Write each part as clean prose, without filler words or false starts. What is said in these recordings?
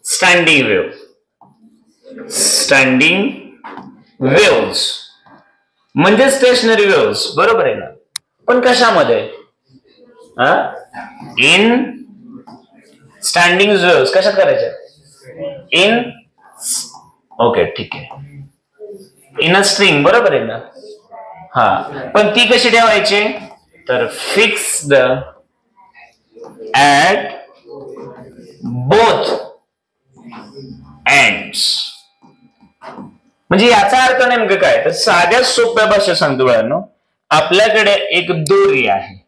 Standing waves म्हणजे stationery waves, बरोबर आहे ना? पण कशामध्ये? इन स्टँडिंग वेव्स कशात करायच्या? इन ओके, ठीक आहे, इन अ स्ट्रिंग, बरोबर आहे ना? हा, पण ती कशी ठेवायची? तर फिक्स्ड ऍट बोथ एंड्स. म्हणजे याचा अर्थ नेमकं काय? तर साध्या सोप्या भाषेत सांगतो बाळांनो, आपल्याकडे एक दोरी आहे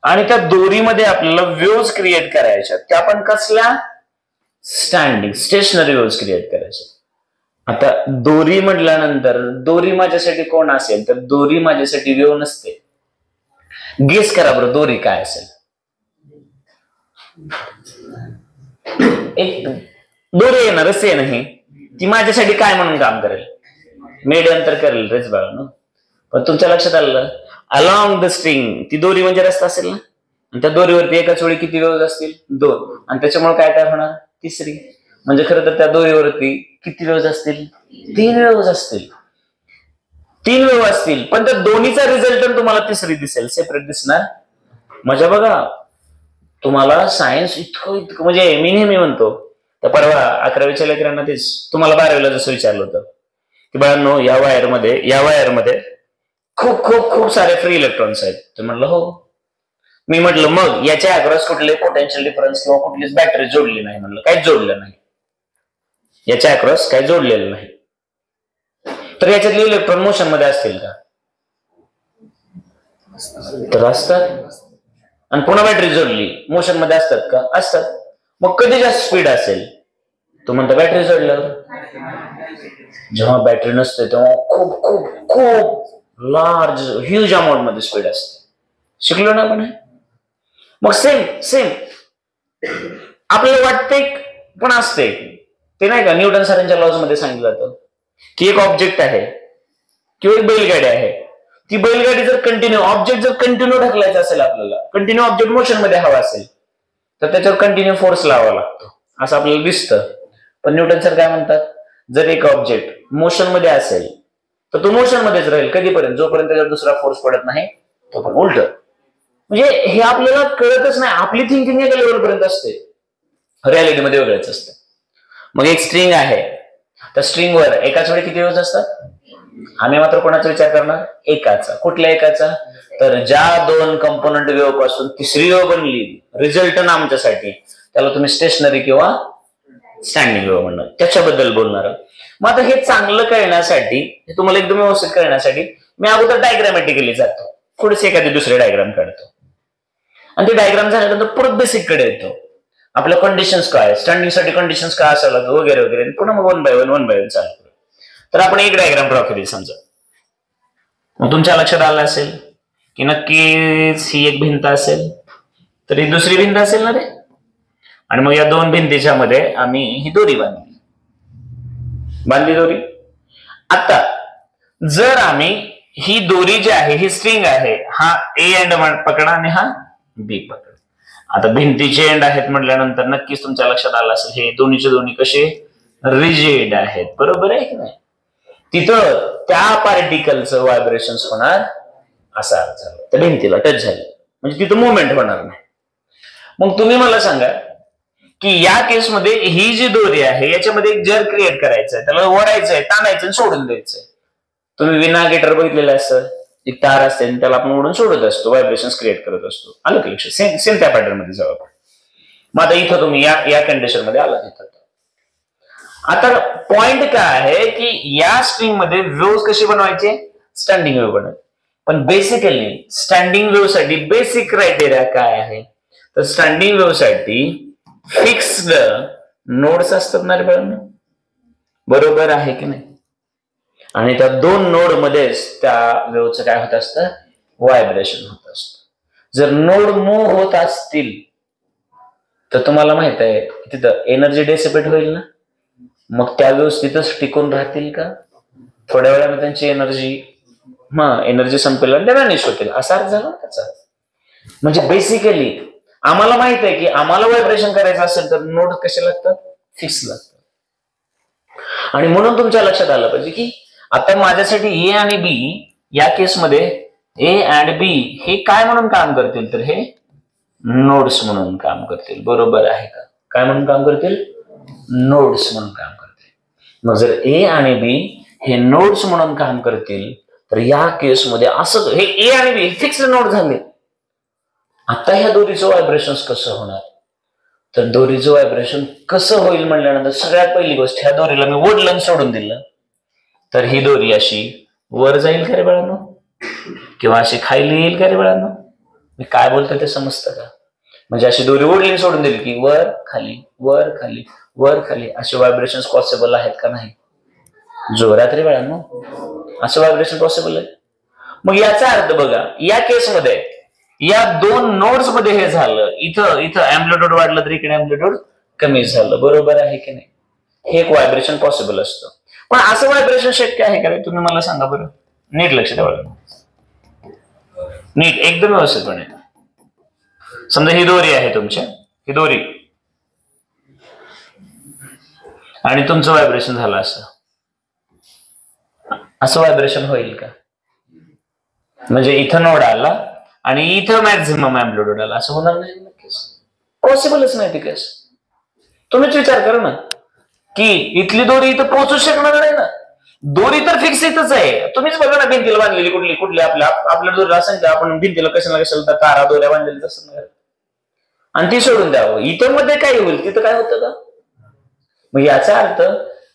आणि त्या दोरीमध्ये आपल्याला वेव्स क्रिएट करायच्या. त्या पण कसल्या? स्टँडिंग स्टेशनरी वेव्स क्रिएट करायच्या. आता दोरी म्हटल्यानंतर दोरी माझ्यासाठी कोण असेल? तर दोरी माझ्यासाठी वेव्ह नसते. गेस करा बरं, दोरी काय असेल? एक दोरी आहे ना, रस्सी आहे ना, ही ती माझ्यासाठी काय म्हणून काम करेल? मीडियम तर करेल रेच बाळांनो. पण तुमच्या लक्षात आलं, अलॉंग द स्ट्रिंग ती दोरी म्हणजे रस्ता असेल ना, आणि त्या दोरीवरती एकाच वेळी किती वेव्स असतील? 2. आणि त्याच्यामुळे काय काय होणार? तिसरी. म्हणजे खरं तर त्या दोरीवरती किती वेव्स असतील? 3 वेव्स असतील. 3 वेव्ह असतील, पण त्या दोन्हीचा रिझल्ट तुम्हाला तिसरी दिसेल, सेपरेट दिसणार. म्हणजे बघा, तुम्हाला सायन्स इतकं म्हणजे मी नेहमी म्हणतो, तर परवा 11वीच्या लेकरांना तेच तुम्हाला 12वीला जसं विचारलं होतं की बाळांनो, या वायरमध्ये खूप खूप खूप सारे फ्री इलेक्ट्रॉन्स आहेत. तर म्हणलं हो. मी म्हटलं मग याच्या अक्रॉस कुठले पोटेन्शियल डिफरन्स किंवा कुठलीच बॅटरी जोडली नाही? म्हणलं काहीच जोडलं नाही, याच्या अक्रॉस काही जोडलेलं नाही. तर याच्यातले इलेक्ट्रॉन मोशन मध्ये असतील का? तर असतात. आणि पुन्हा बॅटरी जोडली, मोशन मध्ये असतात का? असतात. मग कधी जास्त स्पीड असेल? तो म्हणतो बॅटरी जोडल्यावर. जेव्हा बॅटरी नसते तेव्हा खूप खूप खूप लार्ज ह्यूज अमाऊंट मध्ये स्पीड असते. शिकलो ना आपण? मग सेम आपल्याला वाटते पण असते ते, नाही का? न्यूटन सरांच्या लॉज मध्ये सांगितलं जातं की एक ऑब्जेक्ट आहे किंवा एक बैलगाडी आहे. ती बैलगाडी जर ऑब्जेक्ट जर कंटिन्यू ढकलायचं असेल, आपल्याला कंटिन्यू ऑब्जेक्ट मोशन मध्ये हवा असेल, तर त्याच्यावर कंटिन्यू फोर्स लावावा लागतो असं आपल्याला दिसतं. पण न्यूटन सर काय म्हणतात? जर एक ऑब्जेक्ट मोशन मध्ये असेल तर तो मोशन मध्येच राहील कधीपर्यंत? जोपर्यंत त्याच्यावर दुसरा फोर्स पडत नाही तोपर्यंत. उलट म्हणजे हे आपल्याला कळतच नाही. आपली थिंकिंग एका लेवलपर्यंत असते, रियालिटीमध्ये वेगळंच असतं. मग एक स्ट्रिंग आहे, त्या स्ट्रिंगवर एकाच वेळी किती वेव्स असतात? आम्ही मात्र कोणाचा विचार करणार? एकाचा. कुठल्या एकाचा? तर ज्या 2 कंपोनंट वेव्ह पासून तिसरी वेव्ह बनली, रिझल्ट ना आमच्यासाठी, त्याला तुम्ही स्टेशनरी किंवा स्टँडिंग वेव्ह म्हणणार, त्याच्याबद्दल बोलणार. मग आता हे चांगलं कळण्यासाठी, हे तुम्हाला एकदम व्यवस्थित कळण्यासाठी मी अगोदर डायग्रामॅटिकली जातो, थोडीशी एखादी दुसरी डायग्राम काढतो, आणि ते डायग्राम झाल्यानंतर परत बेसिक कडे येतो. आपल्या कंडिशन्स काय, स्टँडिंग साठी कंडिशन्स काय असायला वगैरे वगैरे, पुन्हा मग वन बाय वन चालतो. तर आपण एक डायग्राम ड्रॉ केली समजा. मग तुमच्या लक्षात आलं असेल की नक्कीच ही एक भिंत असेल, तर ही दुसरी भिंत असेल ना रे. आणि मग या 2 भिंतीच्या मध्ये आम्ही ही दोरी बांधली दोरी. आता जर आम्ही ही दोरी जी आहे, ही स्ट्रिंग आहे, हा ए एंड पकडा आणि हा बी पकडा. आता भिंतीचे एंड आहेत म्हटल्यानंतर नक्कीच तुमच्या लक्षात आलं असेल हे दोन्हीचे दोन्ही कसे रिजिड आहेत, बरोबर आहे की नाही? तिथं त्या पार्टिकलचं व्हायब्रेशन्स होणार असा अर्थ झाला, त्या भिंतीला टच झाली म्हणजे तिथं मुवमेंट होणार नाही. मग तुम्ही मला सांगा की या केसमध्ये ही जी दोरी आहे याच्यामध्ये एक जर क्रिएट करायचं आहे, त्याला वरायचं आहे, ताणायचं आणि सोडून द्यायचंय. तुम्ही विना गिटार बघितलेलं असतं, एक तार असते त्याला आपण ओढून सोडत असतो, व्हायब्रेशन्स क्रिएट करत असतो. आलं का लक्ष? सेम त्या पॅटर्न मध्ये जाऊ आपण. मग आता इथं तुम्ही या कंडिशन मध्ये आला. तिथं आता पॉइंट काय आहे की या स्ट्रिंग मध्ये वेव्स कशी बनवायचे? स्टँडिंग वेव्ह बनवायचे. पण बेसिकली स्टँडिंग वेव्ह साठी बेसिक क्रायटेरिया काय आहे? तर स्टँडिंग वेव्ह साठी फिक्स्ड नोड्स असतात ना रे, बरोबर आहे की नाही? आणि त्या 2 नोड मध्येच त्या वेव्हचं काय होत असतं? व्हायब्रेशन होत असतं. जर नोड मूव्ह होत असतील तर तुम्हाला माहित आहे तिथं एनर्जी डेसिपेट होईल ना. मग त्या वेव्स तिथंच टिकून राहतील का? थोड्या वेळाने त्यांची एनर्जी संपेल आणि त्या व्हॅनिश होतील, असा अर्थ झाला त्याचा. म्हणजे बेसिकली आम्हाला माहित आहे की आम्हाला व्हायब्रेशन करायचं असेल तर नोड कसे लागतात, फिक्स लागतात. आणि म्हणून तुमच्या लक्षात आलं पाहिजे की आता माझ्यासाठी ए आणि बी या केसमध्ये ए अँड बी हे काय म्हणून काम करतील, तर हे नोड्स म्हणून काम करतील. बरोबर आहे का? काय म्हणून काम करतील? नोड्स म्हणून काम करतील. मग जर ए आणि बी हे नोड्स म्हणून काम करतील तर या केसमध्ये असं हे ए आणि बी फिक्स नोड झाले. आता ह्या दोरीचं व्हायब्रेशन कसं होणार, तर दोरीचं व्हायब्रेशन कसं होईल म्हणल्यानंतर सगळ्यात पहिली गोष्ट, ह्या दोरीला मी वडलं सोडून दिलं तर ही दोरी अशी वर जाईल का रे बाळांनो, किंवा अशी खाली येईल का रे बाळांनो? मी काय बोलतोय ते समजतं का? म्हणजे अशी दोरी ओढली सोडून दिली की वर खाली वर खाली वर खाली असे व्हायब्रेशन पॉसिबल आहेत का? नाही. जोरात रे बाळांनो, असं व्हायब्रेशन पॉसिबल आहे. मग याचा अर्थ बघा, या केसमध्ये या दोन नोड्स मध्ये हे झालं, इथं अँप्लिट्यूड वाढलं तर इकडे अँप्लिट्यूड कमी झालं. बरोबर आहे की नाही? हे एक व्हायब्रेशन पॉसिबल असतं. पण असं व्हायब्रेशन शक्य आहे का तुम्ही मला सांगा बरं. नीट लक्ष द्या, नीट एकदम व्यवस्थितपणे. समजा ही दोरी आहे तुमच्या, ही दोरी, आणि तुमचं व्हायब्रेशन झालं असं व्हायब्रेशन होईल का? म्हणजे इथं नोड आला आणि इथं मॅक्झिमम अँप्लिट्यूड आला, असं होणार नाही. नक्कीच पॉसिबलच नाही. ती केस तुम्हीच विचार करा ना की इथली दोरी इथं पोहोचू शकणार नाही ना. दोरी तर फिक्स इथंच आहे. तुम्हीच बघा ना, भिंतीला बांधलेली कुठली आपल्या दोरीला सांगता आपण भिंतीला कशाला तारा दोऱ्या बांधलेल्या तसं आणि ती सोडून द्यावं. इथं मध्ये काय होईल, तिथं काय होतं का? मग याचा अर्थ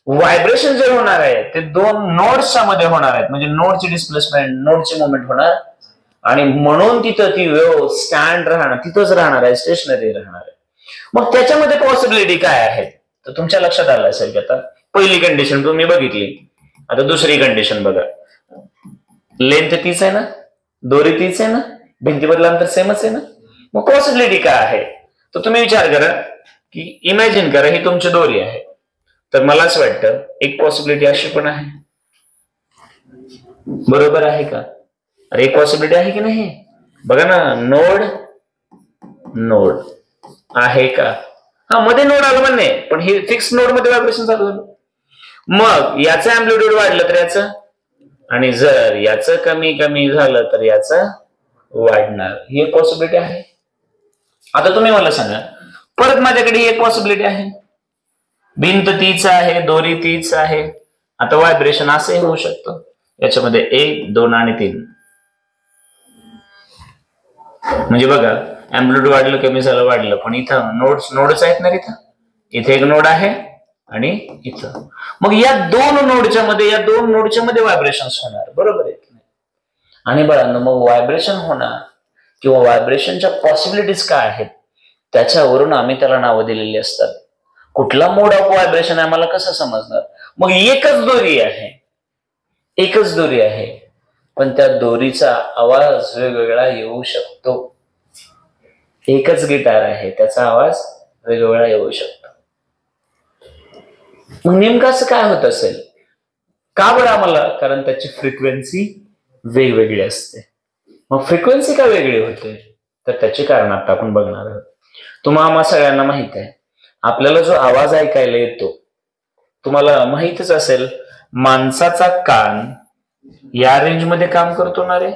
व्हायब्रेशन जे होणार आहे ते दोन नोड्सच्या मध्ये होणार आहेत. म्हणजे नोडची डिस्प्लेसमेंट, नोडची मुवमेंट होणार आणि म्हणून तिथं ती वेव स्टँड राहणार, तिथंच राहणार आहे, स्टेशनरी राहणार आहे. मग त्याच्यामध्ये पॉसिबिलिटी काय आहे तर तुमच्या लक्षात आलं असेल की आता पहिली कंडिशन तुम्ही बघितली, आता दुसरी कंडिशन बघा. लेंथ तीच आहे ना, दोरी तीच आहे ना, भिंतीमधलं अंतर सेमच आहे ना. मग पॉसिबिलिटी काय आहे तर तुम्ही विचार करा की इमॅजिन करा ही तुमची दोरी आहे. तर मला असं वाटतं एक पॉसिबिलिटी अशी पण आहे. बरोबर आहे का? अरे एक पॉसिबिलिटी आहे की नाही? बघा ना, नोड आहे का? हा, मध्ये नोड आलं म्हणणे, पण हे फिक्स नोड मध्ये व्हायब्रेशन चालू झालं. मग याचं अँप्लिट्यूड वाढलं तर याचं, आणि जर याचं कमी झालं तर याचं वाढणार. ही एक पॉसिबिलिटी आहे. आता तुम्ही मला सांगा, परत माझ्याकडे एक पॉसिबिलिटी आहे. भिंत तीच आहे, दोरी तीच आहे. आता व्हायब्रेशन असंही होऊ शकतं याच्यामध्ये 1, 2 आणि 3. म्हणजे बघा, अँप्लिट्यूड वाढलं कमी झालं वाढलं, पण इथं नोड्स आहेत ना. इथे एक नोड आहे आणि इथं. मग या दोन नोडच्या मध्ये व्हायब्रेशन होणार. बरोबर आहे की नाही? आणि बघा मग व्हायब्रेशन होणार किंवा व्हायब्रेशनच्या पॉसिबिलिटीज काय आहेत त्याच्यावरून आम्ही त्याला नावं दिलेली असतात. कुठला मोड ऑफ व्हायब्रेशन आहे मला कसं समजणार? मग एकच दोरी आहे पण त्या दोरीचा आवाज वेगवेगळा येऊ शकतो. एकच गिटार आहे, त्याचा आवाज वेगवेगळा येऊ शकतो. मग नेमकं असं काय होत असेल? का बरं आम्हाला? कारण त्याची फ्रिक्वेन्सी वेगवेगळी असते. मग फ्रिक्वेन्सी का वेगळी होते तर त्याची कारण आता आपण बघणार आहोत. तुम्हाला सगळ्यांना माहित आहे, आपल्याला जो आवाज ऐकायला येतो, तुम्हाला माहितच असेल, माणसाचा कान या रेंज मध्ये काम करतो ना रे,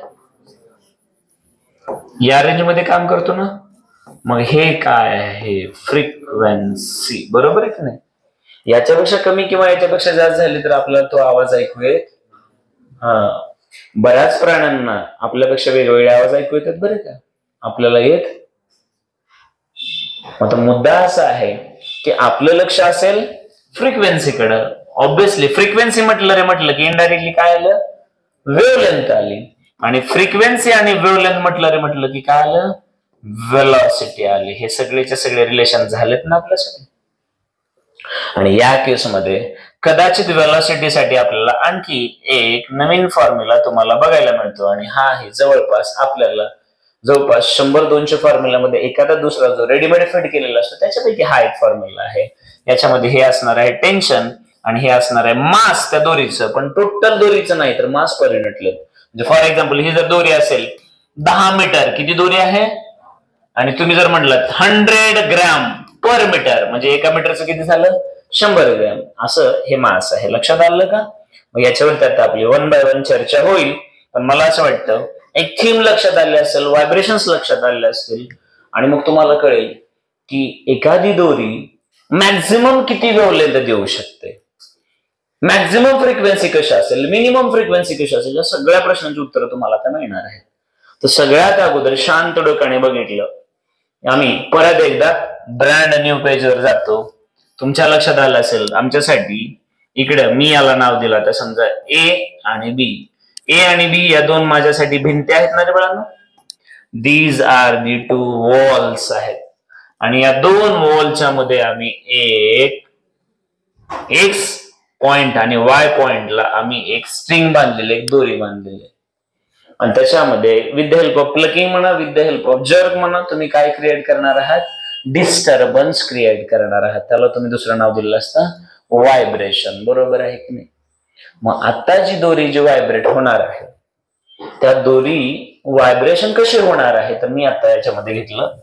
या रेंज मध्ये काम करतो ना. मग हे काय आहे? फ्रिक्वेन्सी. बरोबर आहे की नाही? याच्यापेक्षा कमी किंवा याच्यापेक्षा जास्त झाली तर आपल्याला तो आवाज ऐकू येत. बऱ्याच प्राण्यांना आपल्यापेक्षा वेगवेगळे आवाज ऐकू येतात बरं का, आपल्याला येत. आता मुद्दा असा आहे की आपलं लक्ष असेल फ्रिक्वेन्सीकडे. ऑब्विसली फ्रिक्वेन्सी म्हटलं की इनडायरेक्टली काय आलं? वेव्हलेंथ आली. आणि फ्रिक्वेन्सी आणि वेव्हलेंथ म्हटलं की काय आलं? वेलॉसिटी आली. हे सगळेच्या सगळे रिलेशन झालेत ना आपल्यासाठी. आणि या केसमध्ये कदाचित वेलॉसिटीसाठी आपल्याला आणखी एक नवीन फॉर्म्युला तुम्हाला बघायला मिळतो. आणि हा आहे जवळपास 100-200 फॉर्म्युलामध्ये एखादा दुसरा जो रेडीमेड फिट केलेला असतो त्याच्यापैकी हा एक फॉर्म्युला आहे. याच्यामध्ये हे असणार आहे टेन्शन आणि हे असणार आहे मास त्या दोरीचं, पण टोटल दोरीचं नाही तर मास पर युनिट लेंथ. म्हणजे फॉर एक्झाम्पल ही जर दोरी असेल 10 मीटर, किती दोरी आहे? आणि तुम्ही जर म्हटलं 100 ग्रॅम पर मीटर म्हणजे एका मीटरचं किती झालं 100 ग्रॅम, असं हे मास आहे. लक्षात आलं का? मग याच्यावरती आता आपली 1 बाय 1 चर्चा होईल. पण मला असं वाटतं एक थीम लक्षात आले असेल, व्हायब्रेशन्स लक्षात आले असतील आणि मग तुम्हाला कळेल की एखादी दोरी मॅक्झिमम किती वेव्हलेंथ देऊ शकते, मॅक्झिमम फ्रिक्वेन्सी कशी असेल, मिनिमम फ्रिक्वेन्सी कशी असेल, या सगळ्या प्रश्नांची उत्तरं तुम्हाला आता मिळणार आहेत. तर सगळ्यात अगोदर शांत डोक्याने बघितलं, आम्ही परत एकदा ब्रँड न्यू पेजवर जातो. तुमच्या लक्षात आलं असेल आमच्यासाठी इकडे मी याला नाव दिलं, आता समजा ए आणि बी. ए आणि बी या दोन माझ्यासाठी भिंती आहेत ना रे बाळांनो. दीज आर दी 2 वॉल्स आहेत आणि या दोन वॉलच्या मध्ये आम्ही एक एक्स पॉइंट आणि वाय पॉइंटला आम्ही एक स्ट्रिंग बांधलेली, एक दोरी बांधलेली आणि त्याच्यामध्ये with the help of plucking म्हणा, with the help of jerk म्हणा, तुम्ही काय क्रिएट करणार आहात, डिस्टर्बन्स क्रिएट करणार आहात. त्याला तुम्ही दुसरं नाव दिलेलं असतं व्हायब्रेशन. बरोबर आहे की नाही? मग आता जी दोरी जी व्हायब्रेट होणार आहे त्या दोरी व्हायब्रेशन कशी होणार आहे, तर मी आता याच्यामध्ये घेतलं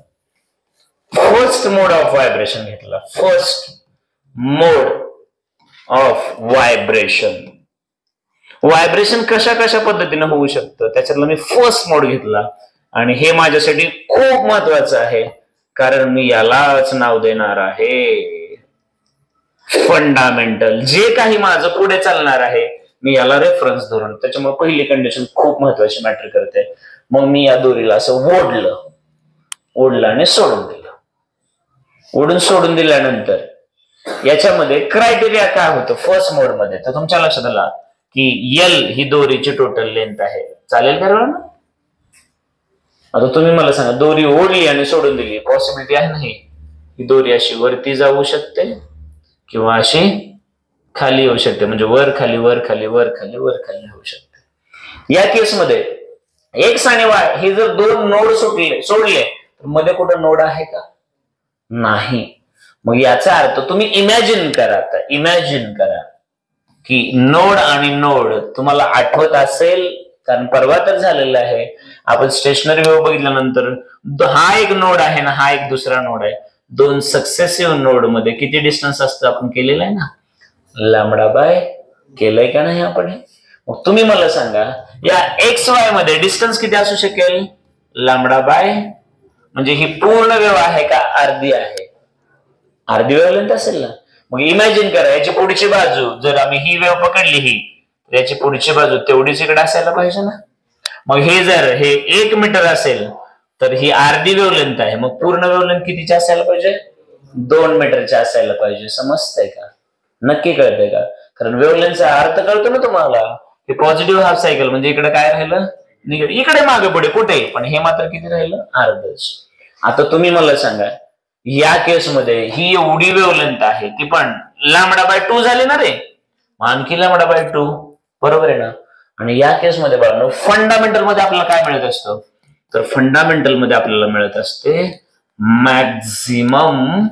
फर्स्ट मोड ऑफ व्हायब्रेशन घेतला. First mode of vibration. Vibration कशा कशा पद्धतीने होऊ शकतं त्याच्यातला मी फर्स्ट मोड घेतला आणि हे माझ्यासाठी खूप महत्वाचं आहे कारण मी यालाच नाव देणार आहे फंडामेंटल. जे काही माझं पुढे चालणार आहे मी याला रेफरन्स धरून, त्याच्यामुळे पहिली कंडिशन खूप महत्वाची मॅटर करते. मग मी या दोरीला असं ओढलं आणि सोडून दिलं. ओढून सोडून दिल्यानंतर याच्यामध्ये क्रायटेरिया काय होतं फर्स्ट मोड मध्ये, तर तुमच्या लक्षात आला की एल ही दोरीची टोटल लेंथ आहे. चालेल का ना? आता तुम्ही मला सांगा, दोरी ओढली आणि सोडून दिली, पॉसिबिलिटी आहे नाही ही दोरी अशी वरती जाऊ शकते किंवा अशी खाली येऊ शकते, म्हणजे वर खाली वर खाली वर खाली वर खाली होऊ शकते. या केसमध्ये एक्स आणि वाय हे जर दोन नोड सोडले तर मध्ये कुठं नोड आहे का? नाही. मग याचा अर्थ तुम्ही इमॅजिन करा की नोड आणि नोड तुम्हाला आठवत असेल कारण परवा तर झालेलं आहे. आपण स्टेशनरी वेव्ह बघितल्यानंतर हा एक नोड आहे ना, हा एक दुसरा नोड आहे. दोन सक्सेसिव्ह नोड मध्ये किती डिस्टन्स असतं आपण केलेलं आहे ना, लॅम्बडा बाय केलंय का नाही आपण? मग तुम्ही मला सांगा या एक्स वाय मध्ये डिस्टन्स किती असू शकेल? Lambda by. म्हणजे ही पूर्ण वेव्ह आहे का अर्धी आहे? अर्धी वेव्हलेंथ असेल ना. मग इमॅजिन करा याची पुढची बाजू जर आम्ही ही वेव्ह पकडली ही, याची पुढची बाजू तेवढीच इकडे असायला पाहिजे ना. मग हे जर हे 1 मीटर असेल तर ही अर्धी वेव्हलेंथ आहे, मग पूर्ण वेव्हलेंथ कितीची असायला पाहिजे? 2 मीटरची असायला पाहिजे. समजतंय का? नक्की कळतंय का? कारण वेव्हलेंथचा अर्थ कळतो ना तुम्हाला. हे पॉझिटिव्ह हाफ सायकल म्हणजे इकडे काय राहिलं? निगेटिव्ह. इकडे मागे पुढे कुठे, पण हे मात्र किती राहिलं? अर्धच. आता तुम्ही मला सांगा या केसमध्ये ही एवढी वेव्हलेंथ आहे ती पण लॅम्बडा बाय 2 झाली ना रे, आणखी लॅम्बडा बाय 2. बरोबर आहे ना? आणि या केसमध्ये बघा फंडामेंटल मध्ये आपल्याला काय मिळत असतं, तर फंडामेंटल मध्ये आपल्याला मिळत असते मॅक्झिमम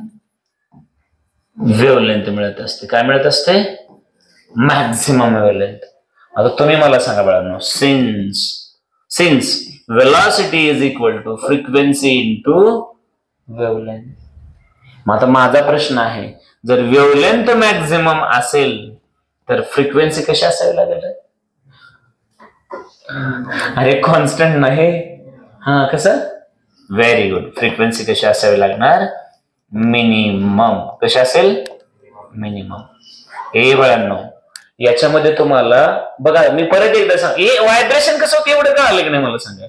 वेव्हलेंथ मिळत असते. काय मिळत असते? Maximum wavelength. आता तुम्ही मला सांगा बाळांनो, since velocity is equal to frequency into wavelength. मग आता माझा प्रश्न आहे, जर वेव्हलेंथ मॅक्झिमम असेल तर फ्रिक्वेन्सी कशी असावी लागेल? अरे कॉन्स्टंट नाही. हा कसं? Very good. फ्रिक्वेन्सी कशी असावी लागणार? मिनिमम. कशी असेल? मिनिमम. हे बघांनो याच्यामध्ये तुम्हाला बघा मी परत एकदा सांग, व्हायब्रेशन कसं होतं एवढं कळालं की नाही मला सांगा.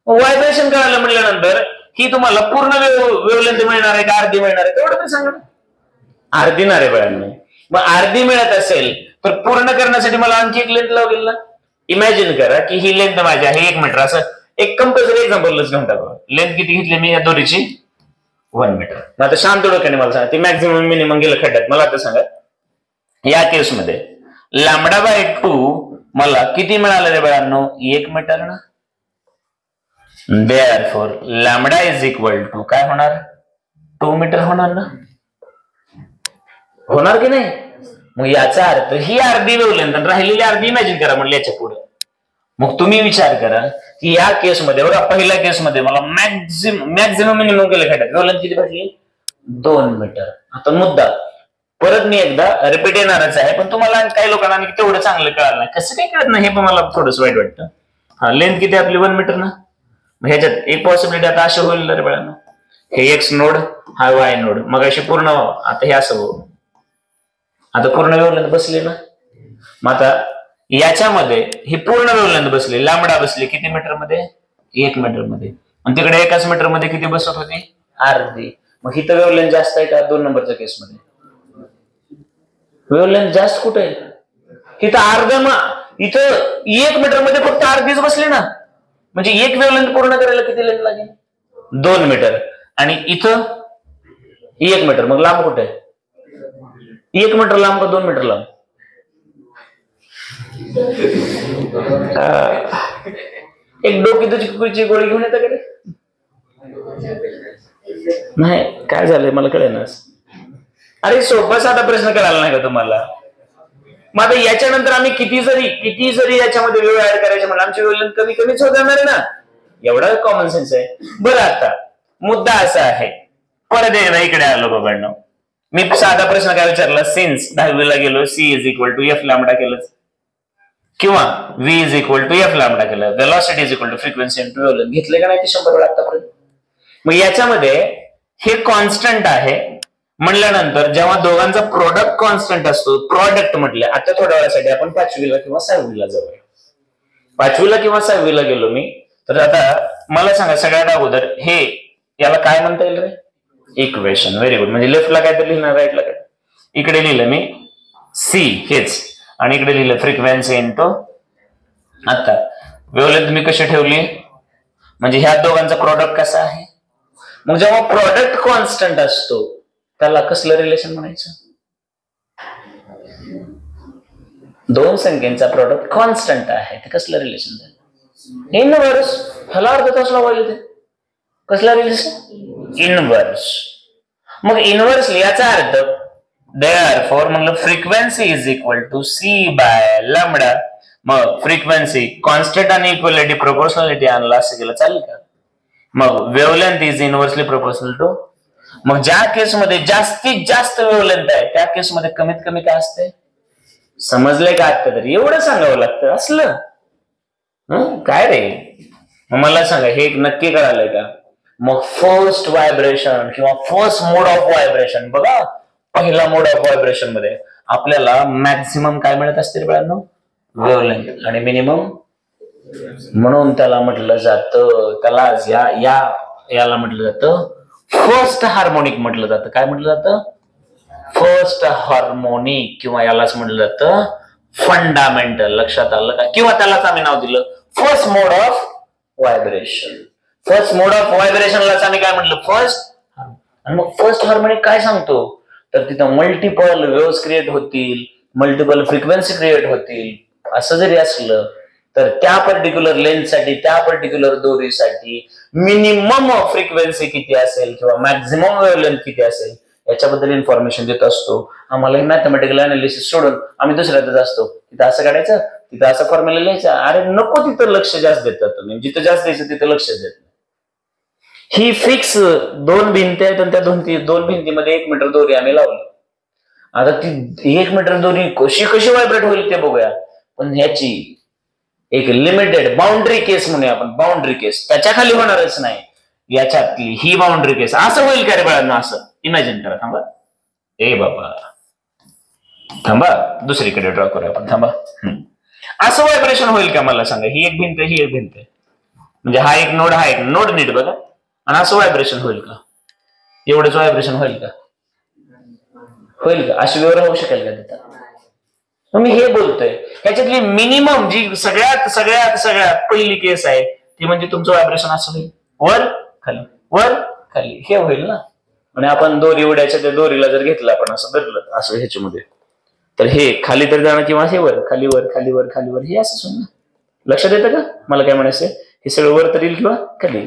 व्हायब्रेशन कळालं म्हटल्यानंतर ही तुम्हाला पूर्ण वेव्हलेंथ मिळणार आहे का अर्धी मिळणार आहे तेवढं पण सांगा. अर्धी ना रे बघांनो. मग अर्धी मिळत असेल तर पूर्ण करण्यासाठी मला आणखी एक लेंथ लागेल ना. इमॅजिन करा की ही लेंथ माझी आहे 1 मीटर. असं एक कंपल्सरी एक्झाम्पलच घेऊन टाका. लेंथ किती घेतली मी या दोरीची? 1 मीटर. मग आता शांत डोक्याने मला सांगा ती मॅक्झिमम मिनिमम गेलं खड्ड्यात. मला आता सांगा या केसमध्ये लॅम्बडा बाय 2 मला किती मिळालं रे बाळांनो? 1 मीटर ना. Therefore lambda is equal to काय होणार? 2 मीटर होणार ना. होणार की नाही? मग याचा अर्थ ही अर्धी वेव्हलेंथ राहिलेली अर्धी इमॅजिन करा म्हणलं याच्या पुढे. मग तुम्ही विचार करा की या केसमध्ये बघा, पहिल्या केसमध्ये मला मॅक्झिमम मिनिमम केलं खेळतात, वेवलेंथ किती भेटली? 2 मीटर. आता मुद्दा परत मी एकदा रिपीट येणारच आहे, पण तुम्हाला काही लोकांना तेवढं चांगलं कळलं नाही, कसं काही कळत नाही हे पण मला थोडंसं वाईट वाटतं. हा, लेंथ किती आपली 1 मीटर ना. ह्याच्यात एक पॉसिबिलिटी आता अशी होईल रे बाळांनो, हे एक्स नोड हा वाय नोड मग अशी पूर्ण व्हावं, आता हे असं हो, आता पूर्ण वेवलेंथ बसली ना. मग आता याच्यामध्ये ही पूर्ण वेवलेंथ बसली, लांबडा बसली किती मीटर मध्ये? 1 मीटर मध्ये. आणि तिकडे एकाच मीटर मध्ये किती बसत होती? अर्धी. मग इथं वेवलेंथ जास्त आहे का 2 नंबरच्या केसमध्ये? वेवलेंथ जास्त कुठे आहे? इथं अर्धा, इथं 1 मीटर मध्ये फक्त अर्धीच बसली ना. म्हणजे एक वेवलेंथ पूर्ण करायला किती लेंथ लागेल? 2 मीटर. आणि इथं 1 मीटर. मग लांब कुठे आहे? 1 मीटर लांब का 2 मीटर लांब? एक डोकी तुझी गोळी घेऊन येतं का? नाही, काय झालंय मला कळेल ना. अरे सोपा साधा प्रश्न करायला नाही का तुम्हाला? मग आता याच्यानंतर आम्ही किती जरी याच्यामध्ये वेळ ऍड करायचे म्हणून आमची वेळ कमीच होत जाणार आहे ना. एवढा कॉमन सेन्स आहे. बरं, आता मुद्दा असा आहे, परत एकदा इकडे आलो बाबांनो. मी साधा प्रश्न काय विचारला? सिन्स 10वीला गेलो, C is equal to F lambda केलं किंवा V is equal to F lambda केलं, velocity is equal to frequency into wavelength घेतले का नाही ते 100 वेळा आतापर्यंत. मग याच्यामध्ये हे कॉन्स्टंट आहे म्हणल्यानंतर जेव्हा दोघांचा प्रोडक्ट कॉन्स्टंट असतो, प्रॉडक्ट म्हटलं, आता थोड्या वेळासाठी आपण 5वीला किंवा 6वीला जाऊया. 5वीला किंवा 6वीला गेलो मी, तर आता मला सांगा सगळ्यात अगोदर हे याला काय म्हणता येईल रे? इक्वेशन. Very good. म्हणजे लेफ्टला काय तर लिहिणार, राईटला काय? इकडे लिहिलं मी सी हेच, आणि इकडे लिहिलं फ्रिक्वेन्सी इंटू. आता वेवलेंथ मी कशी ठेवली? म्हणजे ह्या दोघांचा प्रॉडक्ट कसा आहे? मग जेव्हा प्रॉडक्ट कॉन्स्टंट असतो त्याला कसलं रिलेशन म्हणायचं? दोन संख्येचा प्रॉडक्ट कॉन्स्टंट आहे, ते कसलं रिलेशन झालं? इनवर्स. ह्याला अर्धा तास लावायला ते कसला रिलेशन? इनवर्स. मग इनवर्स याचा अर्थ देअरफॉर म्हणलं frequency is equal to C by lambda. मग फ्रिक्वेन्सी कॉन्स्टंट आणि इक्वलिटी प्रोपोर्शनलिटी आणला असं केलं चालेल का? मग wavelength is inversely proportional to. मग ज्या केसमध्ये जास्तीत जास्त वेवलेंथ आहे त्या केसमध्ये कमीत कमी काय असते? समजलंय का आता? तरी एवढं सांगावं लागतं असलं काय रे? मला सांगा, हे नक्की कळालंय का? मग फर्स्ट व्हायब्रेशन किंवा फर्स्ट मोड ऑफ व्हायब्रेशन, बघा पहिला मोड ऑफ व्हायब्रेशन मध्ये आपल्याला मॅक्सिमम काय मिळत असते बाळांनो? वेवलेंथ. आणि मिनिमम, म्हणून त्याला म्हटलं जातं, त्याला याला म्हटलं जातं फर्स्ट हार्मोनिक म्हटलं जातं. काय म्हटलं जातं? First harmonic. किंवा यालाच म्हटलं जातं फंडामेंटल. लक्षात आलं का? किंवा त्यालाच आम्ही नाव दिलं first mode of vibration. First mode of व्हायब्रेशनलाच आम्ही काय म्हटलं? फर्स्ट. आणि मग फर्स्ट हार्मोनिक काय सांगतो? तर तिथं मल्टिपल वेव्हज क्रिएट होतील, मल्टिपल फ्रिक्वेन्सी क्रिएट होतील. असं जरी असलं तर त्या पर्टिक्युलर लेंथसाठी, त्या पर्टिक्युलर दोरीसाठी मिनिमम फ्रिक्वेन्सी किती असेल किंवा मॅक्झिमम वेवलेंथ किती असेल याच्याबद्दल इन्फॉर्मेशन देत असतो. आम्हाला हे मॅथमॅटिकल अनालिसिस सोडून आम्ही दुसऱ्यातच असतो. तिथं असं काढायचं, तिथं असं फॉर्म्युला लिहायचं. अरे नको, तिथं लक्ष जास्त देतात तुम्ही. जिथं जास्त द्यायचं तिथं लक्ष देत नाही. ही फिक्स 2 भिंती आहेत आणि त्या 2 भिंतीमध्ये 1 मीटर दोरी आम्ही लावली. आता ती 1 मीटर दोरी कशी व्हायब्रेट होईल ते बघूया. पण ह्याची एक लिमिटेड बाउंड्री केस म्हणूया आपण, बाउंड्री केस. त्याच्या खाली होणारच नाही. याच्यातली ही बाउंड्री केस. असं होईल का रे बाळांना? असं इमॅजिन करा. थांबा, ए बाबा थांबा, दुसरीकडे ड्रॉ करूया आपण. थांबा, असं व्हायब्रेशन होईल का? मला सांगा. ही एक भिंत, ही एक भिंत, म्हणजे हा एक नोड, हा एक नोड, नीट बघा. आणि असं व्हायब्रेशन होईल का? एवढंच व्हायब्रेशन होईल का? होईल का? अशी विवरण होऊ शकेल का तिथं? मी हे बोलतोय ह्याच्यातली मिनिमम जी सगळ्यात सगळ्यात सगळ्यात पहिली केस आहे ती म्हणजे तुमचं व्हायब्रेशन असं होईल, वर खाली हे होईल ना. आणि आपण दोरी उड्याच्या त्या दोरीला जर घेतलं, आपण असं धरलं असं ह्याच्यामध्ये, तर हे खाली तर जाणं किंवा हे वर खाली हे असंच होईल ना. लक्षात येतं का मला काय म्हणायचंय? हे सगळं वर तर येईल किंवा खाली.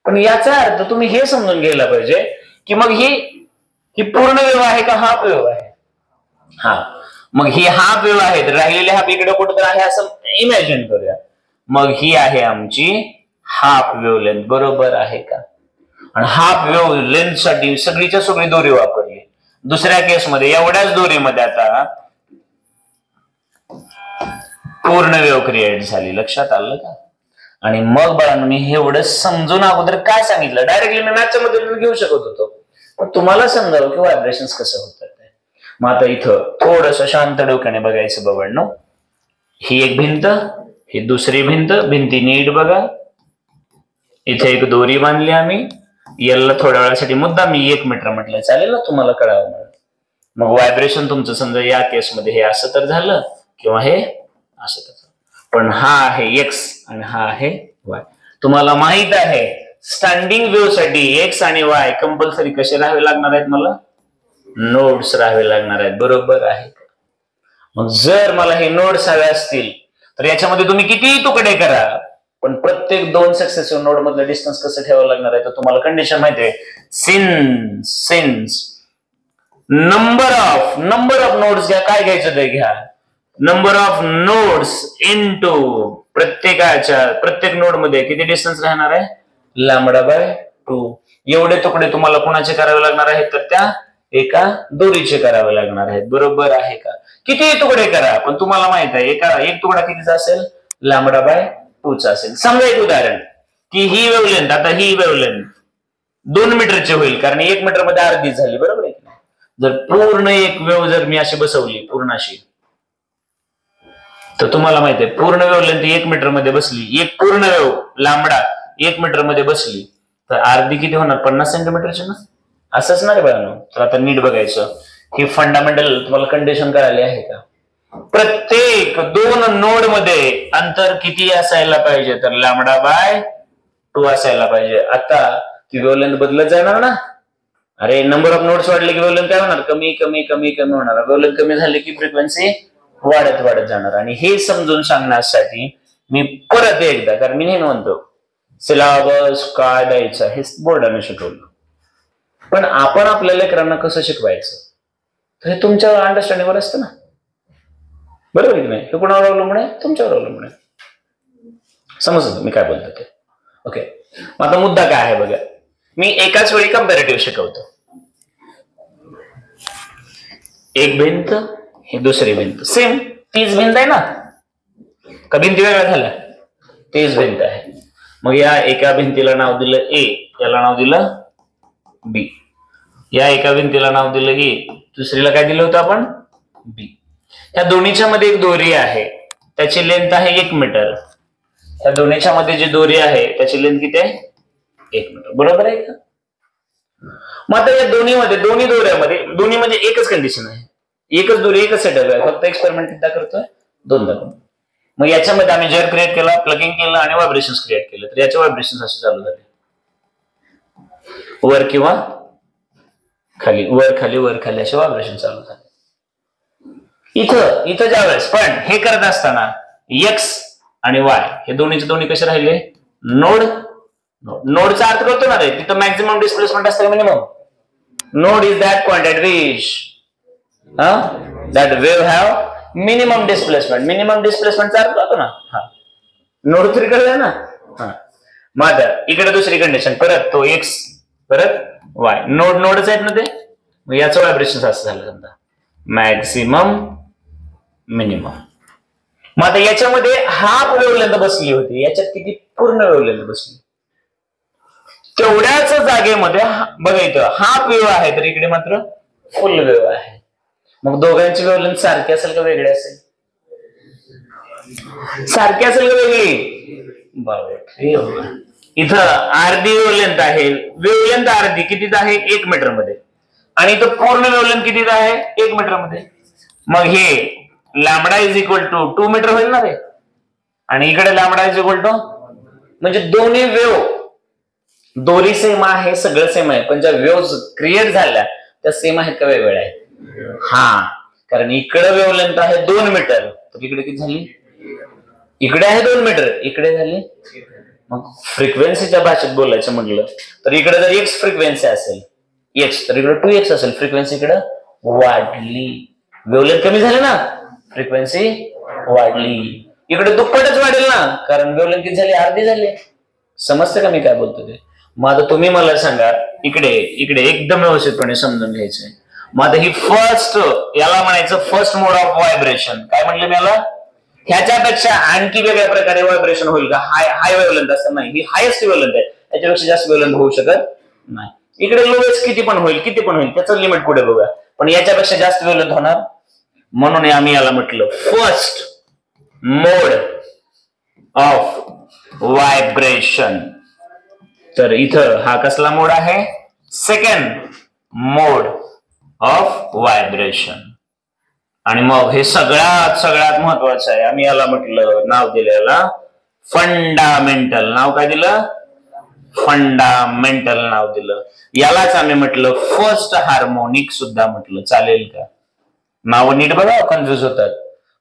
पण याचा अर्थ तुम्ही हे समजून घ्यायला पाहिजे की मग ही पूर्ण वेव्ह आहे का हाफ वेव्ह आहे? हा, मग ही हाफ वेव्ह आहे, राहिलेले हाफ इकडे कुठं तर आहे असं इमॅजिन करूया. मग ही आहे आमची हाफ वेव्हलेंथ. बरोबर आहे का? आणि हाफ वेव्हलेंथ साठी सगळीच्या सगळी दोरी वापरली. दुसऱ्या केसमध्ये एवढ्याच दोरीमध्ये आता पूर्ण वेव्ह क्रिएट झाली. लक्षात आलं का? आणि मग बाळांनो मी हे एवढं समजून अगोदर काय सांगितलं, डायरेक्टली मी मॅथच्या मध्ये घेऊ शकत होतो, पण तुम्हाला समजावं की व्हायब्रेशन्स कसं होतात. मग आता इथं थोडस शांत डोक्याने बघायचं बाबांनो. ही एक भिंत, ही दुसरी भिंत, भिंती नीट बघा. इथे एक दोरी बांधली आम्ही. याला थोड्या वेळासाठी मुद्दा मी 1 मीटर म्हटलं, चालेल ना? तुम्हाला कळावं. मग व्हायब्रेशन तुमचं समजा या केसमध्ये हे असं तर झालं किंवा हे असं तर झालं, पण हा आहे एक्स आणि हा आहे वाय. तुम्हाला माहित आहे स्टँडिंग वेव्ह साठी एक्स आणि वाय कंपल्सरी कसे राहावे लागणार आहेत? मला नोड्स राहावे लागणार आहेत. बरोबर आहे. मग जर मला हे नोड्स हवे असतील तर याच्यामध्ये तुम्ही कितीही तुकडे करा, पण प्रत्येक 2 सक्सेसिव्ह नोड मधलं डिस्टन्स कसं ठेवावं लागणार आहे? तर तुम्हाला कंडिशन माहिती आहे. सिन्स नंबर ऑफ नोड्स घ्या. काय घ्यायचं ते घ्या. नंबर ऑफ नोड्स इनटू प्रत्येक नोड मध्ये किती डिस्टन्स राहणार आहे? λ/2. एवढे तुकडे तुम्हाला कोणाचे करावे लागणार आहेत? तर त्या एका दोरीचे करावे लागणार आहेत. बरोबर आहे का? किती तुकडे करा, पण तुम्हाला माहित आहे एक तुकडा कितीचा असेल? λ/2 चा असेल. समजा एक उदाहरण की ही वेव्हलेंथ, आता ही वेव्हलेंथ 2 मीटरची होईल, कारण 1 मीटर मध्ये अर्धी झाली. बरोबर आहे. जर पूर्ण एक वेव्ह जर मी अशी बसवली पूर्ण अशी, तर तुम्हाला माहिती आहे पूर्ण वेव्हलेंथ 1 मीटर मध्ये बसली, एक पूर्ण वेव्ह लांबडा 1 मीटर मध्ये बसली तर अर्धी किती होणार? 50 सेंटीमीटरची ना? असंच ना रे बाळांनो. तर आता नीट बघायचं. ही फंडामेंटल तुम्हाला कंडिशन करायला आहे का? प्रत्येक 2 नोड मध्ये अंतर किती असायला पाहिजे? तर λ/2 असायला पाहिजे. आता ती वेव्हलेंथ बदलत जाणार ना? अरे नंबर ऑफ नोड्स वाढले की वेव्हलेंथ काय होणार? कमी कमी कमी कमी होणार. वेव्हलेंथ कमी झाली की फ्रिक्वेन्सी वाढत जाणार. आणि हे समजून सांगण्यासाठी मी परत एकदा, कारण मी नेहमी म्हणतो सिलेबस काय द्यायचा हे बोर्डाने शिकवलं, पण आपण आपल्या लेकरांना कसं शिकवायचं तर हे तुमच्या अंडरस्टँडिंगवर असतं ना. बरोबर की नाही? हे कोणावर अवलंबून आहे? तुमच्यावर अवलंबून आहे. समजलं मी काय बोलतो ते? ओके. मग आता मुद्दा काय आहे बघा. मी एकाच वेळी कंपॅरेटिव्ह शिकवतो. एक भिंत, ही दुसरी भिंत, सेम तीच भिंत आहे ना? का भिंती वेगळ्या झाल्या? तीच भिंत आहे. मग या एका भिंतीला नाव दिलं ए, याला नाव दिलं बी. या एका भिंतीला नाव दिलं ए, दुसरीला काय दिलं होतं आपण? बी. या दोन्हीच्या मध्ये एक दोरी आहे, त्याची लेंथ आहे 1 मीटर. या दोन्हीच्या मध्ये जी दोरी आहे त्याची लेंथ किती आहे? 1 मीटर. बरोबर आहे का? मग आता या दोन्ही दोऱ्यामध्ये दोन्ही म्हणजे एकच कंडिशन आहे, एकच दोरी एकच सेटअप आहे, फक्त एक्सपेरिमेंट एकदा करतोय, दोनदा करतो. मग याच्यामध्ये आम्ही जर क्रिएट केला, प्लगिंग केलं आणि व्हायब्रेशन्स क्रिएट केले, तर याचे व्हायब्रेशन्स असे चालू झाले, वर किंवा खाली, वर खाली असे व्हायब्रेशन चालू झाले. इथं ज्या वेळेस पण हे करत असताना एक्स आणि वाय हे दोन्ही कसे राहिले? नोडचा अर्थ करतो ना रे, तिथं मॅक्झिमम डिस्प्लेसमेंट असतं minimum. Node is that point at which that wave have minimum displacement. Minimum डिस्प्लेसमेंटचा अर्थ होतो ना. नोड तरी कळलं ना. मग आता इकडे दुसरी कंडिशन, परत तो एक्स परत वाय, नोडच आहेत ना ते. मग याचं व्हायब्रेशन असं झालं समजा मॅक्सिमम मिनिमम. मग आता याच्यामध्ये हाफ वेव्हलेंथ बसली होती, याच्यात किती पूर्ण वेव्हलेंथ बसली? तेवढ्याच जागेमध्ये बघा इथं हाफ वेव्ह आहे तर इकडे मात्र फुल वेव्ह आहे. मग दोघांची वेव्हलेंथ सारखी असेल का वेगळी असेल? सारखी असेल का वेगळी? बरोबर. इथं अर्धी वेव्हलेंथ आहे, वेव्हलेंथ अर्धी कितीत आहे? 1 मीटर मध्ये, आणि इथं पूर्ण वेव्हलेंथ कितीत आहे? 1 मीटर मध्ये. मग हे lambda is equal to 2 metre होईल ना रे, आणि इकडे लॅम्बडा इज इक्वल टू, म्हणजे दोन्ही वेव्ह दोरी सेम आहे, सगळं सेम आहे, पण ज्या वेव्ह क्रिएट झाल्या त्या सेम आहेत का वेगवेगळ्या आहेत? कारण इकडे वेव्हलेंथ आहे 2 मीटर, तर इकडे किती झाली? इकडे आहे 2 मीटर, इकडे झाली. मग फ्रिक्वेन्सीच्या भाषेत बोलायचं म्हटलं तर इकडे जर एक्स फ्रिक्वेन्सी असेल एक्स, तर इकडे 2x असेल, फ्रिक्वेन्सी इकडे वाढली. वेव्हलेंथ कमी झाली ना, फ्रिक्वेन्सी वाढली. इकडे दुप्पटच वाढेल ना, कारण वेव्हलेंथ किती झाली, अर्धी झाली. समजतं का मी काय बोलतो ते? मग आता तुम्ही मला सांगा, इकडे इकडे एकदम व्यवस्थितपणे समजून घ्यायचंय. मग आता ही फर्स्ट, याला म्हणायचं फर्स्ट मोड ऑफ व्हायब्रेशन. काय म्हणलं मी याला? ह्याच्यापेक्षा आणखी वेगळ्या प्रकारे व्हायब्रेशन होईल का? हाय वेव्हलेंथ असं नाही, ही हायेस्ट वेव्हलेंथ आहे, याच्यापेक्षा जास्त वेव्हलेंथ होऊ शकत नाही. इकडे लोएस्ट किती पण होईल त्याचं लिमिट पुढे बघा, पण याच्यापेक्षा जास्त वेव्हलेंथ होणार. म्हणून आम्ही याला म्हटलं फर्स्ट मोड ऑफ व्हायब्रेशन. तर इथं हा कसला मोड आहे? Second mode of vibration. आणि मग हे सगळ्यात महत्वाचं आहे, आम्ही याला म्हटलं, नाव दिलं याला फंडामेंटल. नाव काय दिलं? फंडामेंटल नाव दिलं. यालाच आम्ही म्हटलं फर्स्ट हार्मोनिक सुद्धा म्हटलं. चालेल का? नाव नीट बघा, कन्फ्युज होतात.